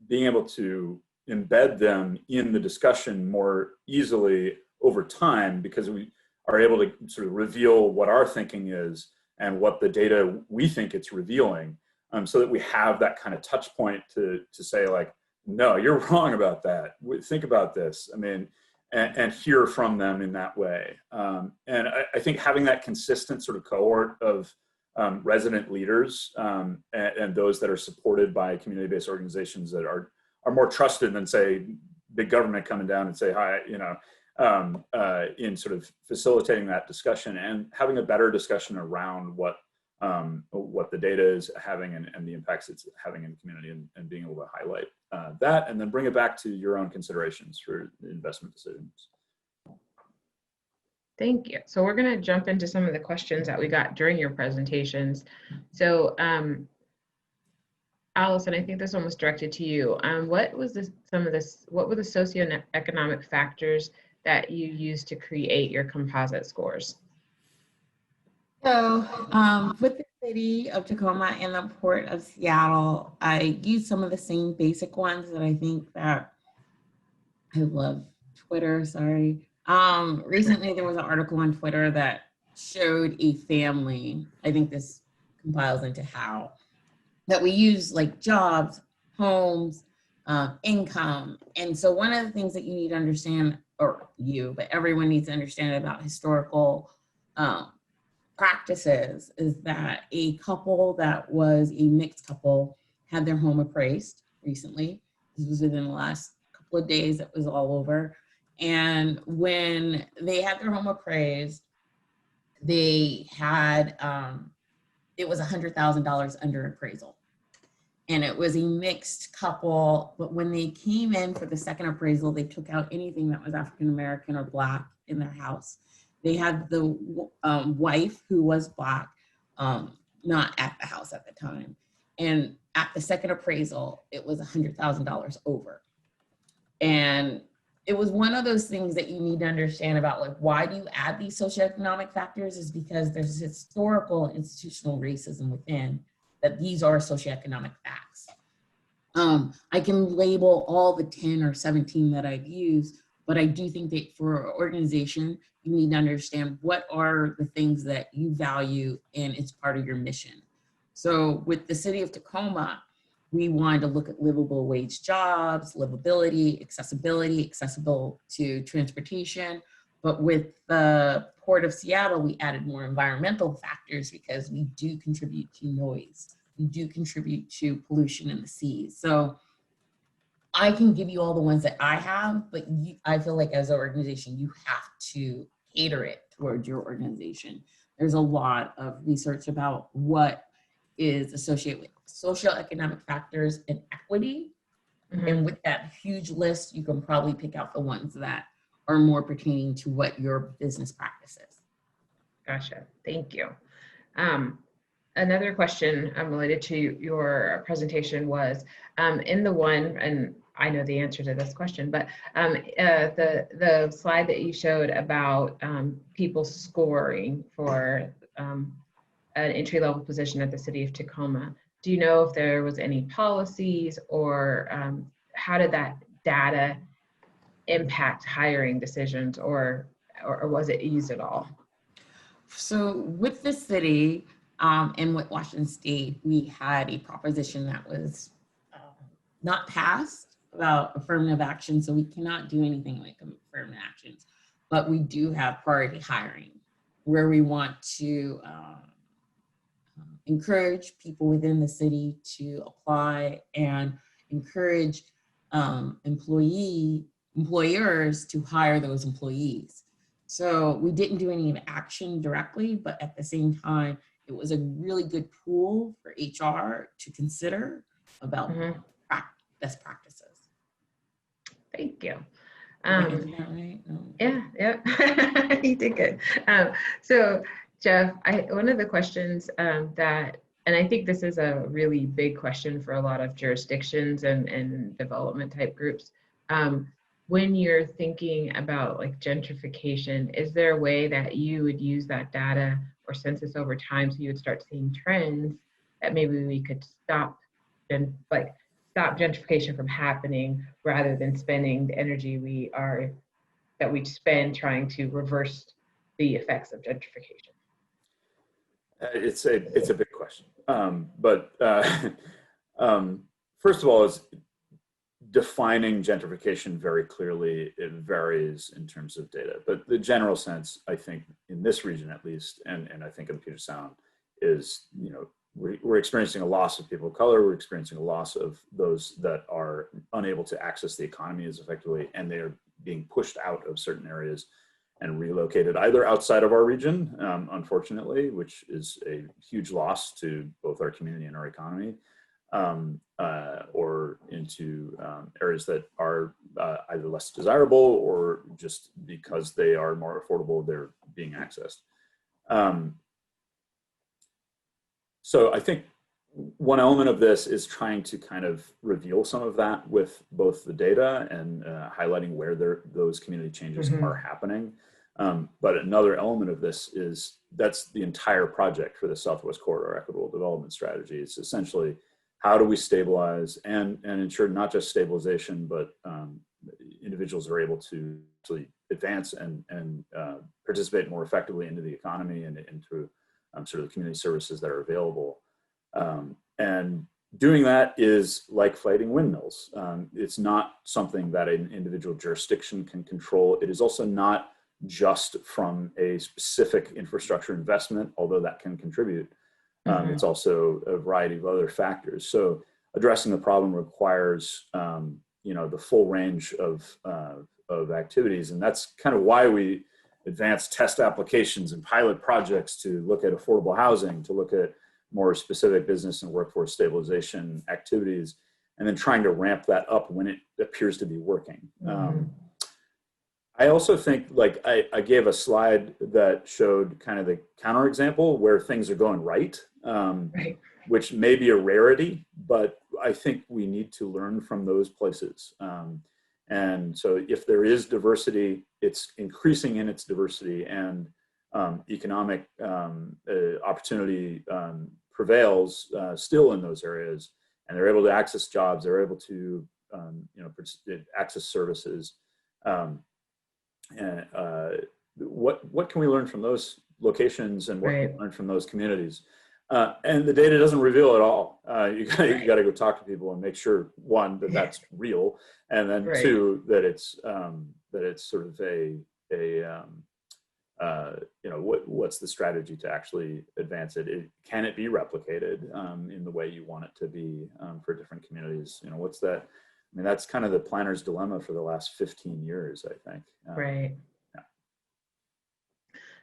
being able to embed them in the discussion more easily over time, because we are able to sort of reveal what our thinking is and what the data we think it's revealing, so that we have that kind of touch point to say like, no, you're wrong about that. Think about this. I mean, and hear from them in that way. And I think having that consistent sort of cohort of resident leaders and those that are supported by community-based organizations that are more trusted than, say, big government coming down and say, hi, in sort of facilitating that discussion and having a better discussion around what the data is having and the impacts it's having in the community, and being able to highlight that, and then bring it back to your own considerations for investment decisions. Thank you. So we're going to jump into some of the questions that we got during your presentations. So Allison, I think this one was directed to you. What was what were the socioeconomic factors that you used to create your composite scores? So with the City of Tacoma and the Port of Seattle, I used some of the same basic ones that I think that I love Twitter, sorry. Recently there was an article on Twitter that showed a family, I think this compiles into how, that we use like jobs, homes, income. And so one of the things that you need to understand, or you, but everyone needs to understand about historical practices is that a couple that was a mixed couple had their home appraised recently. This was within the last couple of days, it was all over. And when they had their home appraised, they had, it was $100,000 under appraisal. And it was a mixed couple, but when they came in for the second appraisal, they took out anything that was African-American or Black in their house. They had the wife who was Black, not at the house at the time. And at the second appraisal, it was $100,000 over. And it was one of those things that you need to understand about, like, why do you add these socioeconomic factors is because there's historical institutional racism within that these are socioeconomic facts. I can label all the 10 or 17 that I've used, but I do think that for an organization, you need to understand what are the things that you value and it's part of your mission. So with the City of Tacoma, we wanted to look at livable wage jobs, livability, accessible to transportation. But with the Port of Seattle, we added more environmental factors because we do contribute to noise. We do contribute to pollution in the seas. So I can give you all the ones that I have, but I feel like as an organization, you have to cater it towards your organization. There's a lot of research about what is associated with socioeconomic factors and equity. Mm-hmm. And with that huge list, you can probably pick out the ones that are more pertaining to what your business practice is. Gotcha. Thank you. Another question related to your presentation was in the one, and I know the answer to this question, but the slide that you showed about people scoring for an entry-level position at the City of Tacoma. Do you know if there was any policies or how did that data impact hiring decisions or was it used at all? So with the city and with Washington State, we had a proposition that was not passed about affirmative action. So we cannot do anything like affirmative actions, but we do have priority hiring where we want to encourage people within the city to apply and encourage employers to hire those employees. So we didn't do any action directly, but at the same time, it was a really good tool for HR to consider about best practices. Thank you. Is that right? No. Yeah, you did good. So Jeff, one of the questions that, and I think this is a really big question for a lot of jurisdictions and development type groups. When you're thinking about like gentrification, is there a way that you would use that data or census over time so you would start seeing trends that maybe we could stop gentrification from happening rather than spending the energy that we spend trying to reverse the effects of gentrification? It's a big question, but first of all, is defining gentrification very clearly. It varies in terms of data, but the general sense, I think, in this region at least, and I think in Puget Sound, is we're experiencing a loss of people of color. We're experiencing a loss of those that are unable to access the economy as effectively, and they are being pushed out of certain areas and relocated either outside of our region, unfortunately, which is a huge loss to both our community and our economy, or into areas that are either less desirable or just because they are more affordable, they're being accessed. So I think one element of this is trying to kind of reveal some of that with both the data and highlighting where those community changes are happening. But another element of this is that's the entire project for the Southwest Corridor Equitable Development Strategy. It's essentially how do we stabilize and ensure not just stabilization, but individuals are able to actually advance and participate more effectively into the economy and into sort of the community services that are available. And doing that is like fighting windmills. It's not something that an individual jurisdiction can control. It is also not just from a specific infrastructure investment, although that can contribute. It's also a variety of other factors. So addressing the problem requires, the full range of activities. And that's kind of why we advance test applications and pilot projects to look at affordable housing, to look at more specific business and workforce stabilization activities, and then trying to ramp that up when it appears to be working. I also think, like, I gave a slide that showed kind of the counterexample where things are going right, which may be a rarity, but I think we need to learn from those places. And so if there is diversity, it's increasing in its diversity, and economic opportunity prevails still in those areas, and they're able to access jobs, they're able to access services. And what can we learn from those locations, and what can we learn from those communities? And the data doesn't reveal it all. You got to go talk to people and make sure, one, that that's real, and then two, that it's sort of what's the strategy to actually advance it? Can it be replicated in the way you want it to be for different communities? What's that? I mean, that's kind of the planner's dilemma for the last 15 years, I think.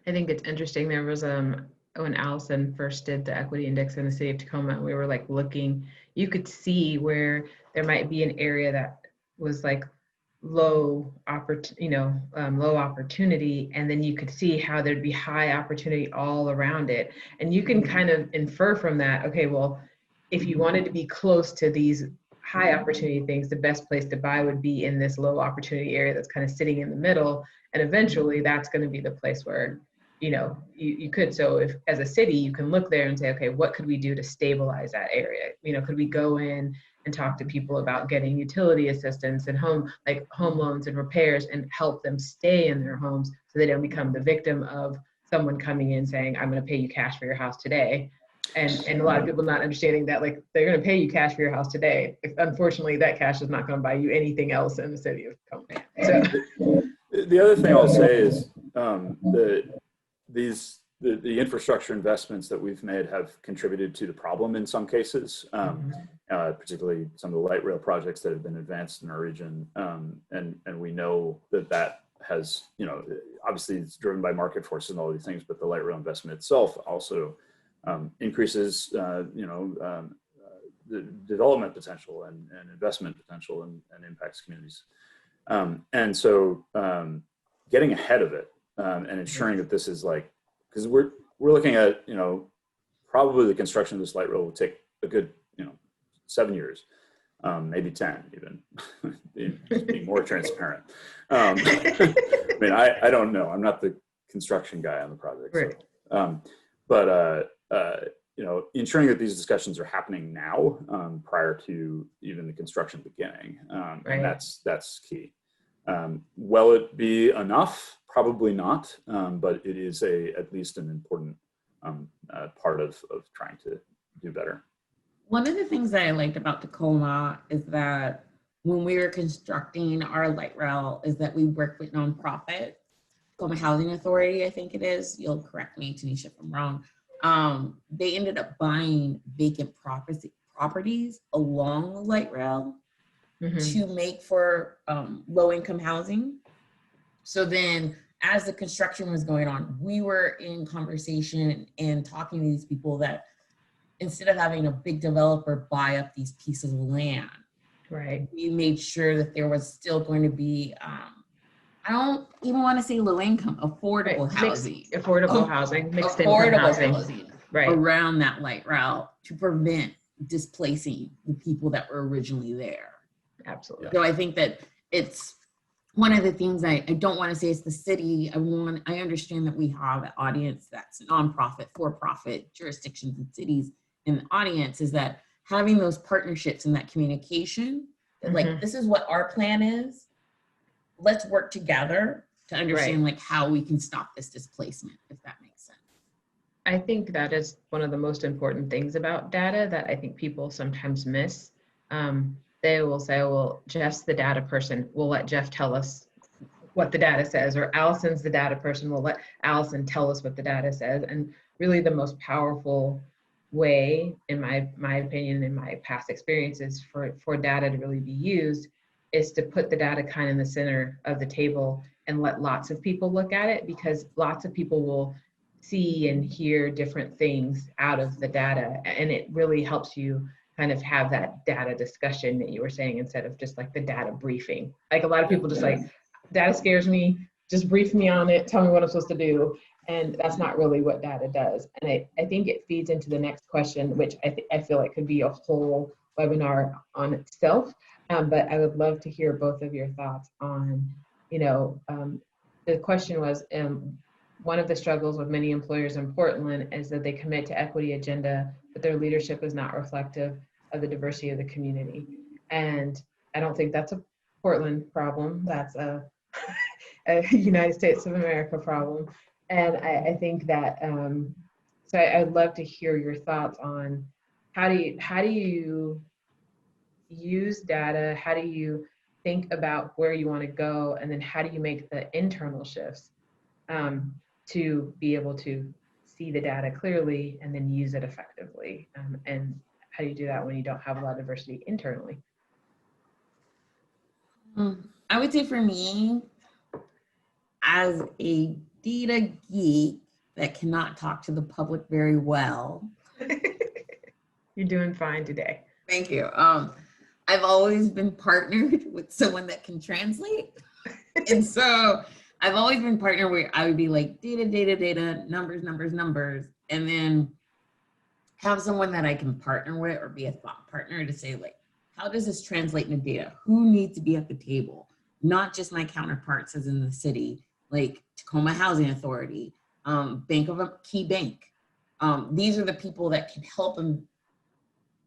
I think it's interesting. There was when Alison first did the equity index in the city of Tacoma, we were like looking, you could see where there might be an area that was like low opportunity, and then you could see how there'd be high opportunity all around it. And you can kind of infer from that, okay, well, if you wanted to be close to these high opportunity things, the best place to buy would be in this low opportunity area that's kind of sitting in the middle. And eventually that's going to be the place where, you could. So if as a city, you can look there and say, okay, what could we do to stabilize that area? Could we go in and talk to people about getting utility assistance and home loans and repairs, and help them stay in their homes so they don't become the victim of someone coming in saying, I'm going to pay you cash for your house today. And a lot of people not understanding that, like, they're going to pay you cash for your house today. Unfortunately, that cash is not going to buy you anything else in the city of Tacoma. So the other thing I'll say is the infrastructure investments that we've made have contributed to the problem in some cases, particularly some of the light rail projects that have been advanced in our region. And we know that has, obviously it's driven by market forces and all these things, but the light rail investment itself also increases, the development potential and investment potential and impacts communities. And so getting ahead of it and ensuring that this is like, because we're looking at, probably the construction of this light rail will take a good, 7 years, maybe 10 even, being more transparent. I mean, I don't know. I'm not the construction guy on the project. So, but ensuring that these discussions are happening now prior to even the construction beginning, and that's key. Will it be enough? Probably not, but it is at least an important part of trying to do better. One of the things that I liked about Tacoma is that when we were constructing our light rail is that we worked with nonprofits. Tacoma Housing Authority, I think it is. You'll correct me, Tanisha, if I'm wrong. They ended up buying vacant properties along the light rail to make for low-income housing. So then as the construction was going on, we were in conversation and talking to these people that instead of having a big developer buy up these pieces of land, we made sure that there was still going to be, I don't even want to say low income, affordable housing. Affordable housing, mixed income housing. Around that light rail to prevent displacing the people that were originally there. Absolutely. So I think that it's one of the things I don't want to say is the city. I understand that we have an audience that's nonprofit, for-profit jurisdictions and cities in the audience, is that having those partnerships and that communication, that like, this is what our plan is. Let's work together to understand like how we can stop this displacement, if that makes sense. I think that is one of the most important things about data that I think people sometimes miss. They will say, well, Jeff's the data person. We'll let Jeff tell us what the data says, or Allison's the data person. We'll let Alison tell us what the data says. And really the most powerful way, in my opinion, in my past experiences, for data to really be used is to put the data kind of in the center of the table and let lots of people look at it, because lots of people will see and hear different things out of the data. And it really helps you kind of have that data discussion that you were saying, instead of just like the data briefing. Like a lot of people just like, data scares me, just brief me on it, tell me what I'm supposed to do. And that's not really what data does. And I think it feeds into the next question, which I feel like could be a whole webinar on itself. But I would love to hear both of your thoughts on, the question was, one of the struggles with many employers in Portland is that they commit to equity agenda, but their leadership is not reflective of the diversity of the community. And I don't think that's a Portland problem. That's a United States of America problem. And I think that, so I'd love to hear your thoughts on how do you use data? How do you think about where you want to go? And then how do you make the internal shifts to be able to see the data clearly and then use it effectively? And how do you do that when you don't have a lot of diversity internally? I would say for me, as a data geek that cannot talk to the public very well. You're doing fine today. Thank you. I've always been partnered with someone that can translate. And so I've always been partnered where I would be like data, numbers, and then have someone that I can partner with or be a thought partner to say like, how does this translate into data? Who needs to be at the table? Not just my counterparts as in the city, like Tacoma Housing Authority, Bank of a Key Bank. These are the people that can help and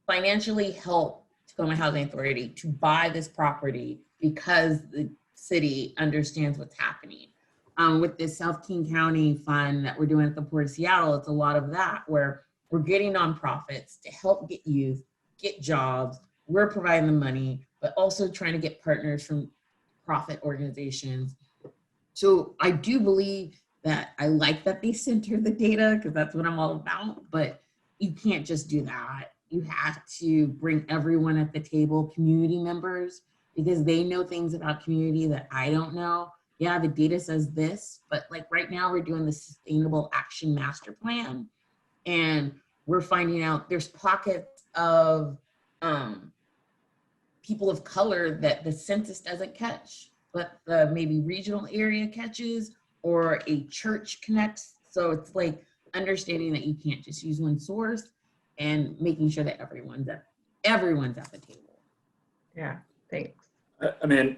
financially help Tacoma Housing Authority to buy this property because the city understands what's happening. With this South King County fund that we're doing at the Port of Seattle, it's a lot of that where we're getting nonprofits to help get youth, get jobs. We're providing the money, but also trying to get partners from profit organizations. So I do believe that I like that they center the data because that's what I'm all about, but you can't just do that. You have to bring everyone at the table, community members, because they know things about community that I don't know. Yeah, the data says this, but like right now we're doing the Sustainable Action Master Plan, and we're finding out there's pockets of people of color that the census doesn't catch, but the maybe regional area catches or a church connects. So it's like understanding that you can't just use one source and making sure that everyone's at the table. Yeah, thanks. I mean,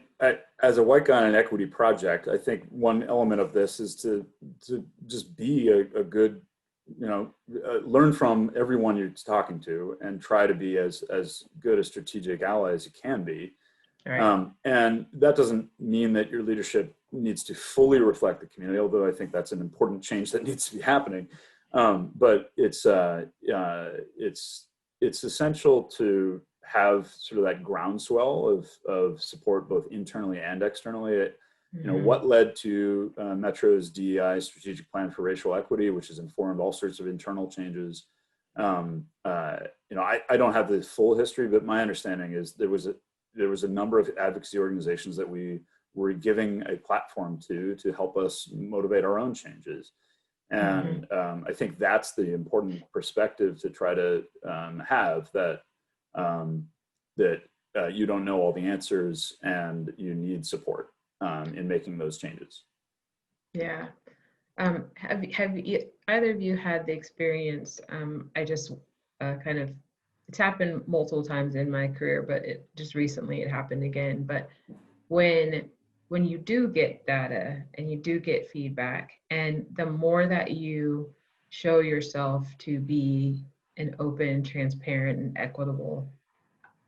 as a white guy on an equity project, I think one element of this is to just be a good, learn from everyone you're talking to and try to be as good a strategic ally as you can be. Right. And that doesn't mean that your leadership needs to fully reflect the community, although I think that's an important change that needs to be happening. But it's essential to have sort of that groundswell of support both internally and externally. What led to Metro's DEI strategic plan for racial equity, which has informed all sorts of internal changes. I don't have the full history, but my understanding is there was a number of advocacy organizations that we were giving a platform to help us motivate our own changes. And I think that's the important perspective to try to have, that you don't know all the answers and you need support in making those changes. Yeah. Have you, either of you had the experience? I just kind of it's happened multiple times in my career, but it just recently it happened again. But when you do get data and you do get feedback, and the more that you show yourself to be an open, transparent, and equitable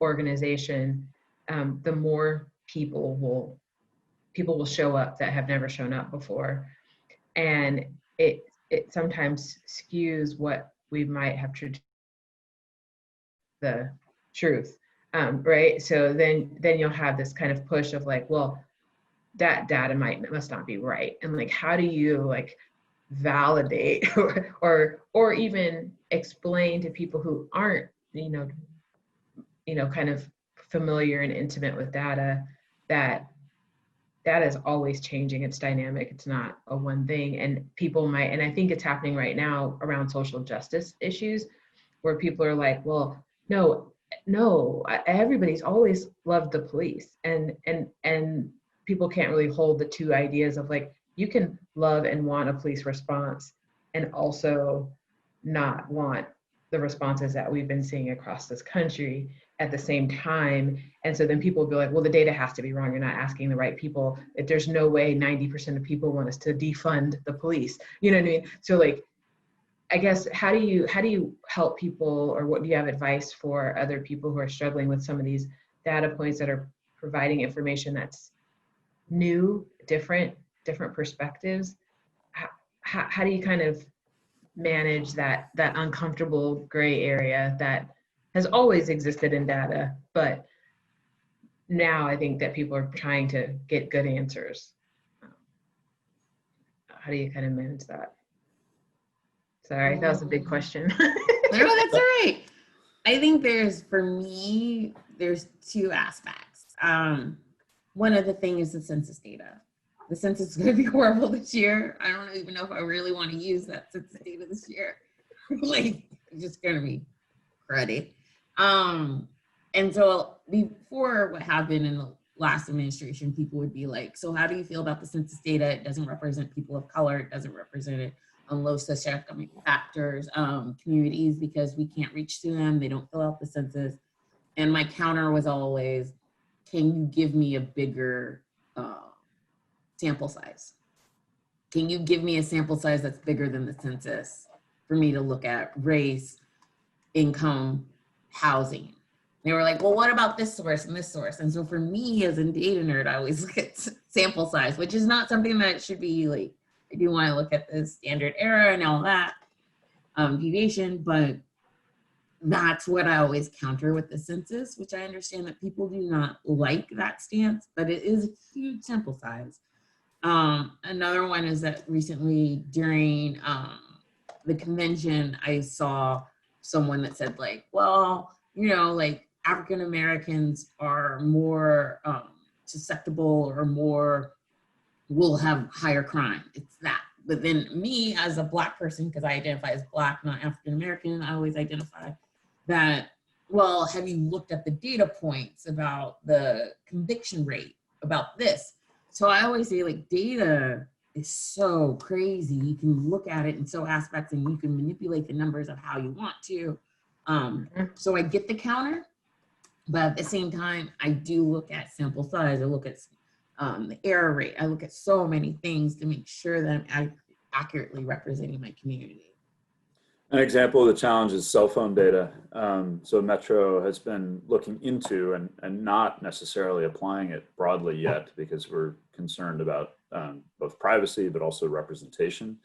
organization, the more people will show up that have never shown up before, and it sometimes skews what we might have the truth, right? So then you'll have this kind of push of like, well, that data must not be right, and like, how do you like validate or even explain to people who aren't kind of familiar and intimate with data that data is always changing, it's dynamic, it's not a one thing. And people might, and I think it's happening right now around social justice issues, where people are like, well, no, everybody's always loved the police, and people can't really hold the two ideas of like, you can love and want a police response and also not want the responses that we've been seeing across this country at the same time. And so then people will be like, well, the data has to be wrong. You're not asking the right people. If there's no way 90% of people want us to defund the police. You know what I mean? So like, I guess, how do you help people, or what do you have advice for other people who are struggling with some of these data points that are providing information that's new, different perspectives? How do you kind of manage that uncomfortable gray area that has always existed in data, but now I think that people are trying to get good answers? How do you kind of manage that? Sorry, that was a big question. No, that's all right. I think for me, there's two aspects. One of the things is the census data. The census is going to be horrible this year. I don't even know if I really want to use that census data this year. Like, it's just going to be cruddy. And so before, what happened in the last administration, people would be like, so how do you feel about the census data? It doesn't represent people of color. It doesn't represent it on low socioeconomic factors, communities, because we can't reach to them. They don't fill out the census. And my counter was always, can you give me a bigger sample size? Can you give me a sample size that's bigger than the census for me to look at race, income, housing? They were like, well, what about this source and this source? And so for me as a data nerd, I always look at sample size, which is not something that should be like, I do want to look at the standard error and all that deviation, but that's what I always counter with the census, which I understand that people do not like that stance, but it is a huge sample size. Another one is that recently during the convention, I saw someone that said like, well, like African Americans are more susceptible or more, will have higher crime. It's that. But then me as a Black person, because I identify as Black, not African American, I always identify that, well, have you looked at the data points about the conviction rate about this? So I always say like data is so crazy. You can look at it in so aspects and you can manipulate the numbers of how you want to. So I get the counter, but at the same time, I do look at sample size. I look at the error rate. I look at so many things to make sure that I'm accurately representing my community. An example of the challenge is cell phone data. So Metro has been looking into and not necessarily applying it broadly yet because we're concerned about both privacy, but also representation.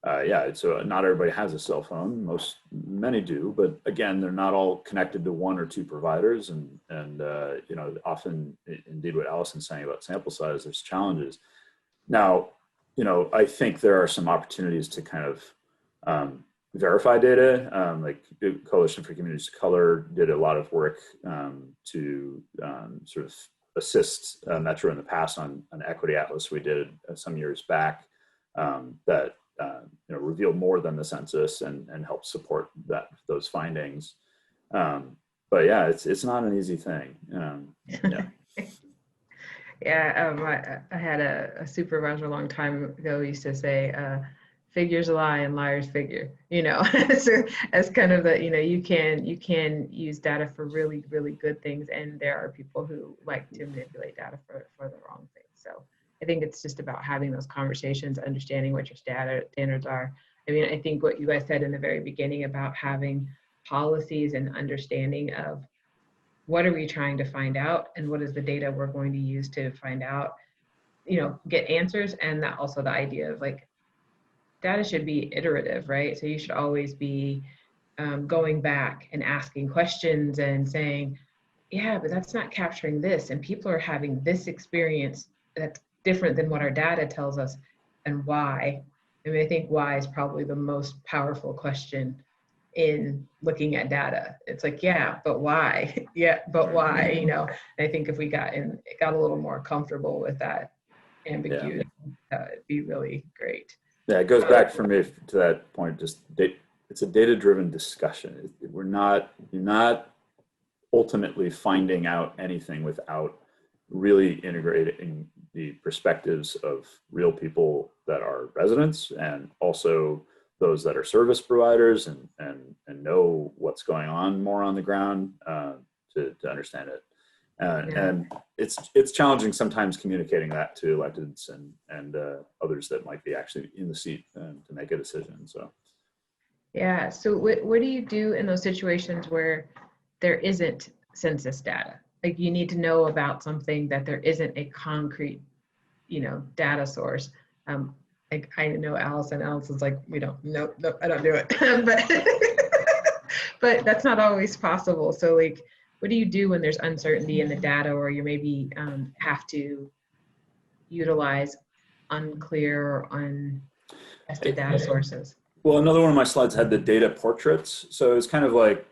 Yeah, so not everybody has a cell phone. Many do, but again, they're not all connected to one or two providers. And often, indeed, what Alison's saying about sample size, there's challenges. Now, I think there are some opportunities to kind of verify data. Like Coalition for Communities of Color did a lot of work to sort of assist Metro in the past on an equity atlas we did some years back that revealed more than the census and helped support those findings. But yeah, it's not an easy thing. Yeah. Yeah, I had a supervisor a long time ago who used to say, figures lie and liars figure, so as kind of the, you can use data for really, really good things. And there are people who like to manipulate data for the wrong things. So I think it's just about having those conversations, understanding what your standards are. I mean, I think what you guys said in the very beginning about having policies and understanding of what are we trying to find out and what is the data we're going to use to find out, get answers. And that also the idea of like, data should be iterative, right? So you should always be going back and asking questions and saying, yeah, but that's not capturing this. And people are having this experience that's different than what our data tells us, and why. I mean, I think why is probably the most powerful question in looking at data. It's like, yeah, but why? Yeah, but why? And I think if we got a little more comfortable with that ambiguity, it'd be really great. Yeah, it goes back for me to that point. Just it's a data-driven discussion. You're not ultimately finding out anything without really integrating the perspectives of real people that are residents and also those that are service providers and know what's going on more on the ground to understand it. And it's challenging sometimes communicating that to electeds and others that might be actually in the seat to make a decision. So, yeah. So what do you do in those situations where there isn't census data? Like you need to know about something that there isn't a concrete, data source. Like I know Allison's like, we don't, no, I don't do it, but that's not always possible. So like, what do you do when there's uncertainty in the data, or you maybe have to utilize unclear or untested data sources? Well, another one of my slides had the data portraits. So it's kind of like,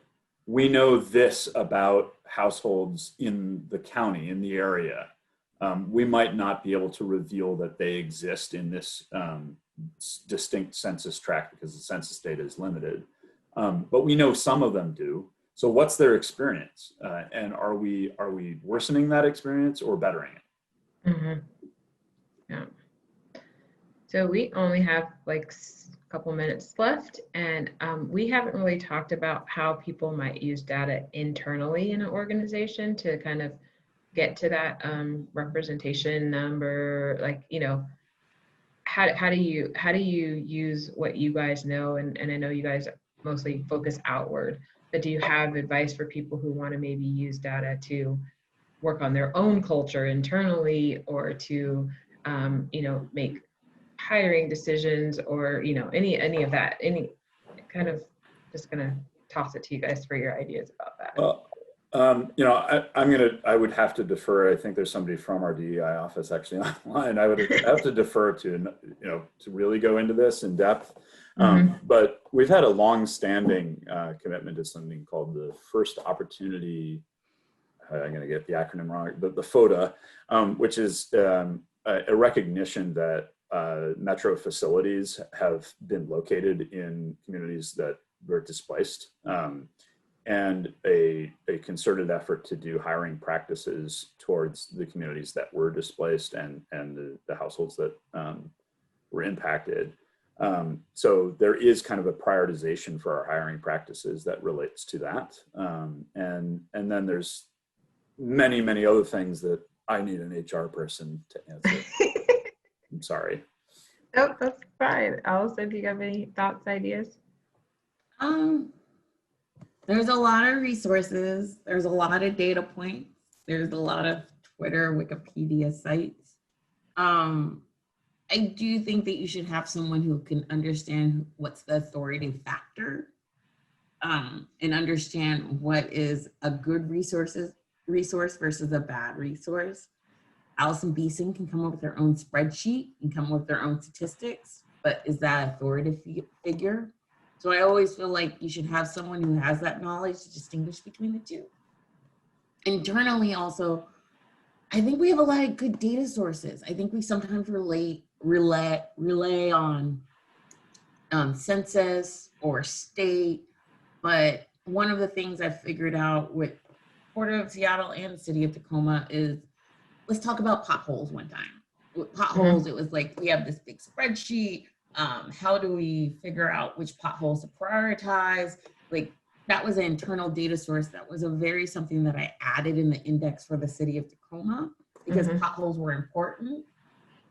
we know this about households in the county, in the area. We might not be able to reveal that they exist in this distinct census tract because the census data is limited. But we know some of them do. So what's their experience? And are we worsening that experience or bettering it? Mm-hmm. Yeah. So we only have like a couple minutes left, and we haven't really talked about how people might use data internally in an organization to kind of get to that representation number. Like, how do you use what you guys know? And I know you guys mostly focus outward, but do you have advice for people who want to maybe use data to work on their own culture internally, or to make hiring decisions, or any of that? Any kind of, just gonna toss it to you guys for your ideas about that. Well, I would have to defer. I think there's somebody from our DEI office actually online. I would have to defer to really go into this in depth. But we've had a long-standing commitment to something called the First Opportunity. I'm going to get the acronym wrong, but the FODA, which is a recognition that metro facilities have been located in communities that were displaced, and a concerted effort to do hiring practices towards the communities that were displaced and the households that were impacted. So there is kind of a prioritization for our hiring practices that relates to that. And then there's many other things that I need an HR person to answer. I'm sorry. Nope, that's fine. Allison, do you have any thoughts, ideas? There's a lot of resources. There's a lot of data points. There's a lot of Twitter, Wikipedia sites. I do think that you should have someone who can understand what's the authoritative factor, and understand what is a good resource versus a bad resource. Alison Beason can come up with their own spreadsheet and come up with their own statistics, but is that authoritative figure? So I always feel like you should have someone who has that knowledge to distinguish between the two. Internally also, I think we have a lot of good data sources. I think we sometimes rely on census or state, but one of the things I've figured out with Port of Seattle and the City of Tacoma is, let's talk about potholes one time. With potholes, it was like, we have this big spreadsheet, How do we figure out which potholes to prioritize? Like, that was an internal data source. That was something that I added in the index for the City of Tacoma, because potholes were important.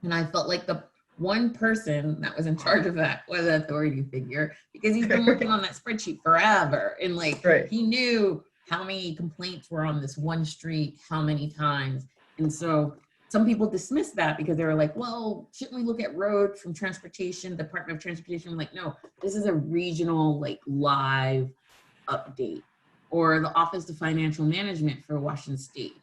And I felt like the one person that was in charge of that was an authority figure, because he's been working on that spreadsheet forever. And like, he knew how many complaints were on this one street, how many times. And so some people dismissed that because they were like, well, shouldn't we look at road from transportation, Department of Transportation? I'm like, no, this is a regional, like, live update. Or the Office of Financial Management for Washington State.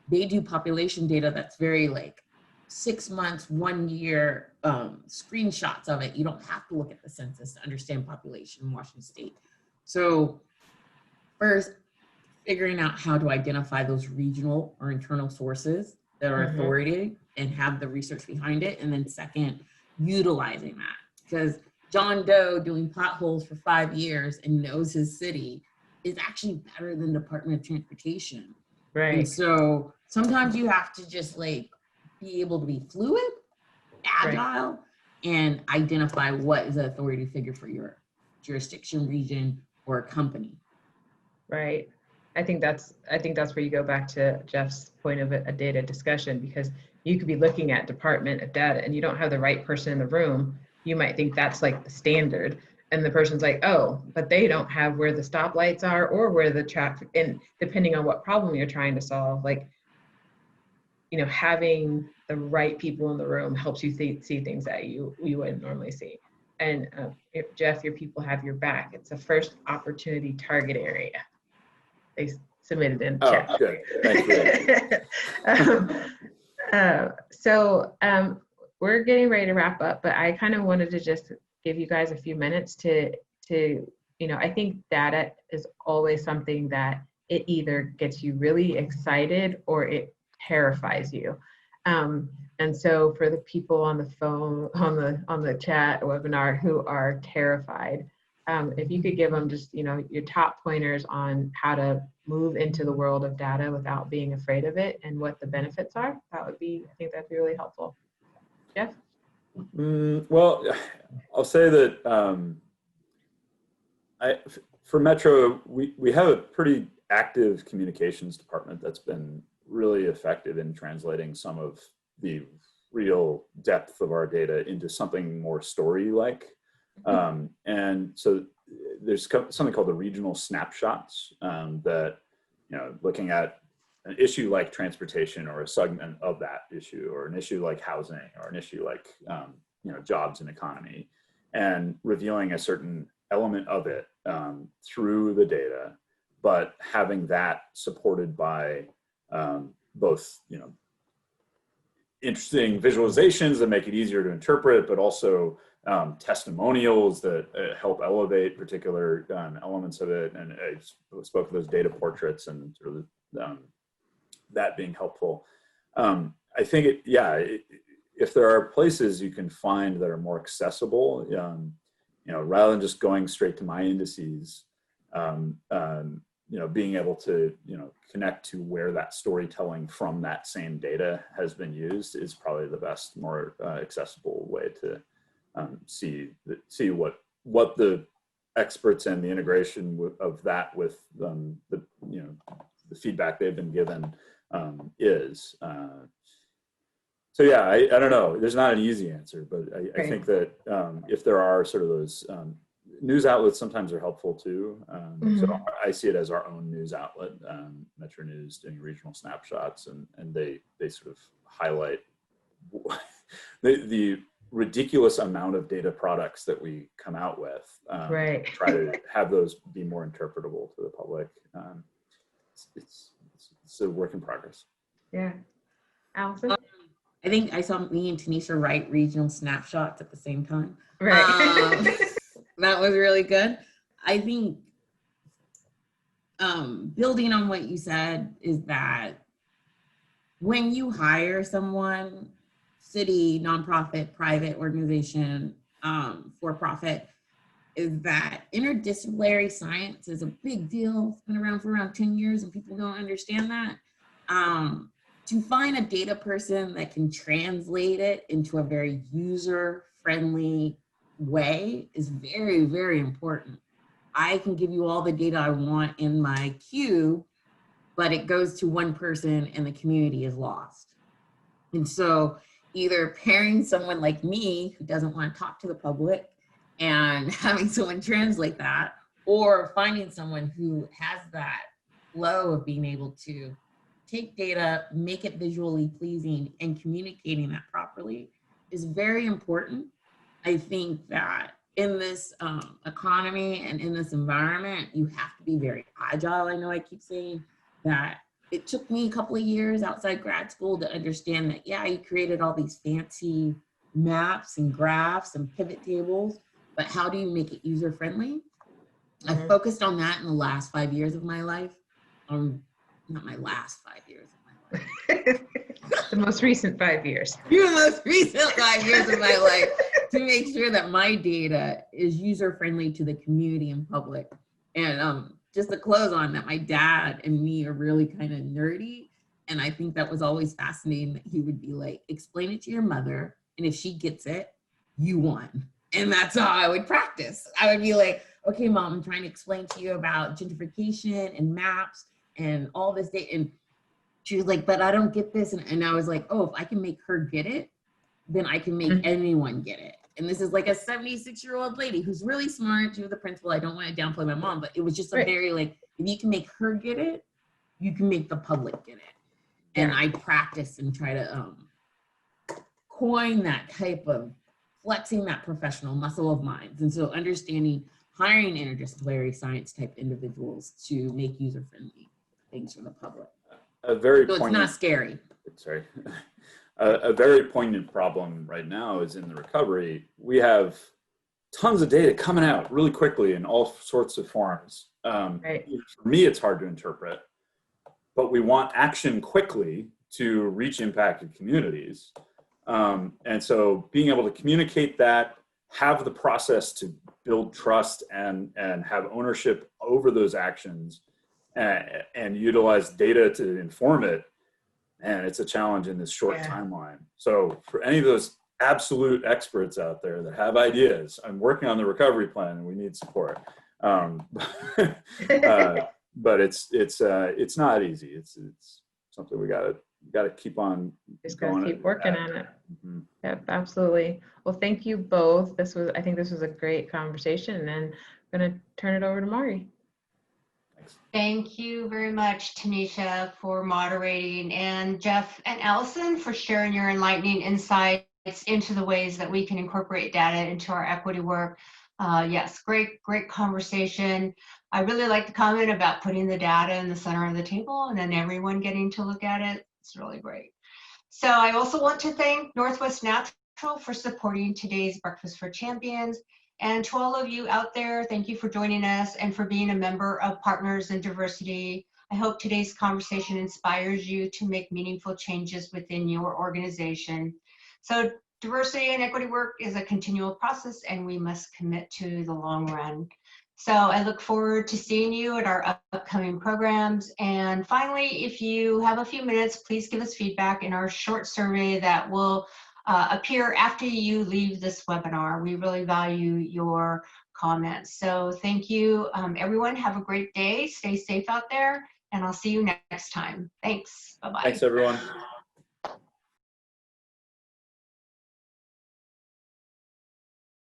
They do population data that's very like 6 months, 1 year screenshots of it. You don't have to look at the census to understand population in Washington State. So first, figuring out how to identify those regional or internal sources that are authority and have the research behind it. And then second, utilizing that. Because John Doe doing potholes for 5 years and knows his city is actually better than Department of Transportation. Right. And so sometimes you have to just like be able to be fluid, agile, and identify what is the authority figure for your jurisdiction, region, or company. Right. I think that's where you go back to Jeff's point of a data discussion, because you could be looking at department of data and you don't have the right person in the room. You might think that's like the standard, and the person's like, oh, but they don't have where the stoplights are or where the traffic, and depending on what problem you're trying to solve, like, you know, having the right people in the room helps you see things that you wouldn't normally see. And if Jeff, your people have your back. It's a first opportunity target area. They submitted in chat. Oh, good. Thank you. So we're getting ready to wrap up, but I kind of wanted to just give you guys a few minutes to, you know, I think data is always something that it either gets you really excited or it terrifies you. And so for the people on the phone, on the chat webinar who are terrified, if you could give them just, you know, your top pointers on how to move into the world of data without being afraid of it and what the benefits are, that would be, I think that'd be really helpful. Jeff? Well, I'll say that for Metro, we have a pretty active communications department that's been really effective in translating some of the real depth of our data into something more story-like. And so there's something called the regional snapshots that, you know, looking at an issue like transportation or a segment of that issue, or an issue like housing, or an issue like, you know, jobs and economy, and revealing a certain element of it through the data, but having that supported by both, you know, interesting visualizations that make it easier to interpret, but also testimonials that help elevate particular elements of it. And I spoke of those data portraits and sort of that being helpful. I think if there are places you can find that are more accessible, you know, rather than just going straight to my indices, you know, being able to, you know, connect to where that storytelling from that same data has been used is probably the best, more accessible way to see what the experts and the integration of that with the, you know, the feedback they've been given is. So yeah, I don't know. There's not an easy answer, but I think that if there are sort of those news outlets, sometimes are helpful too. So I see it as our own news outlet, Metro News doing regional snapshots, and they sort of highlight the ridiculous amount of data products that we come out with. Try to have those be more interpretable to the public. It's a work in progress. Yeah. Alison? I think I saw me and Tanisha write regional snapshots at the same time. Right. That was really good. I think building on what you said is that when you hire someone, city, nonprofit, private organization, for profit, is that interdisciplinary science is a big deal. It's been around for around 10 years and people don't understand that. To find a data person that can translate it into a very user-friendly way is very, very important. I can give you all the data I want in my queue, but it goes to one person and the community is lost. And so either pairing someone like me who doesn't want to talk to the public and having someone translate that, or finding someone who has that flow of being able to take data, make it visually pleasing, and communicating that properly is very important. I think that in this economy and in this environment, you have to be very agile. I know I keep saying that. It took me a couple of years outside grad school to understand that, yeah, you created all these fancy maps and graphs and pivot tables, but how do you make it user-friendly? I focused on that in the last 5 years of my life. Not my last 5 years of my life. The most recent 5 years. The most recent 5 years of my life, to make sure that my data is user-friendly to the community and public. And just to close on that, my dad and me are really kind of nerdy. And I think that was always fascinating that he would be like, explain it to your mother. And if she gets it, you won. And that's how I would practice. I would be like, okay, Mom, I'm trying to explain to you about gentrification and maps and all this data. And she was like, but I don't get this. And I was like, oh, if I can make her get it, then I can make anyone get it. And this is like a 76-year-old lady who's really smart. She was the principal. I don't want to downplay my mom, but it was just a very like, if you can make her get it, you can make the public get it. And I practice and try to coin that type of flexing that professional muscle of mine. And so understanding hiring interdisciplinary science type individuals to make user-friendly things for the public. A very so it's not scary. Sorry. A very poignant problem right now is in the recovery. We have tons of data coming out really quickly in all sorts of forms. For me, it's hard to interpret, but we want action quickly to reach impacted communities. And so being able to communicate that, have the process to build trust and have ownership over those actions and utilize data to inform it, and it's a challenge in this short timeline. So for any of those absolute experts out there that have ideas, I'm working on the recovery plan and we need support. But it's not easy. It's something we gotta keep on. Just gotta keep working on it. Mm-hmm. Yep, absolutely. Well, thank you both. I think this was a great conversation, and I'm gonna turn it over to Mari. Thank you very much, Tanisha, for moderating, and Jeff and Alison for sharing your enlightening insights into the ways that we can incorporate data into our equity work. Yes, great conversation. I really like the comment about putting the data in the center of the table and then everyone getting to look at it. It's really great. So I also want to thank Northwest Natural for supporting today's Breakfast for Champions. And to all of you out there, thank you for joining us and for being a member of Partners in Diversity. I hope today's conversation inspires you to make meaningful changes within your organization. So diversity and equity work is a continual process, and we must commit to the long run. So I look forward to seeing you at our upcoming programs. And finally, if you have a few minutes, please give us feedback in our short survey that will appear after you leave this webinar. We really value your comments. So thank you, everyone. Have a great day. Stay safe out there, and I'll see you next time. Thanks. Bye-bye. Thanks, everyone.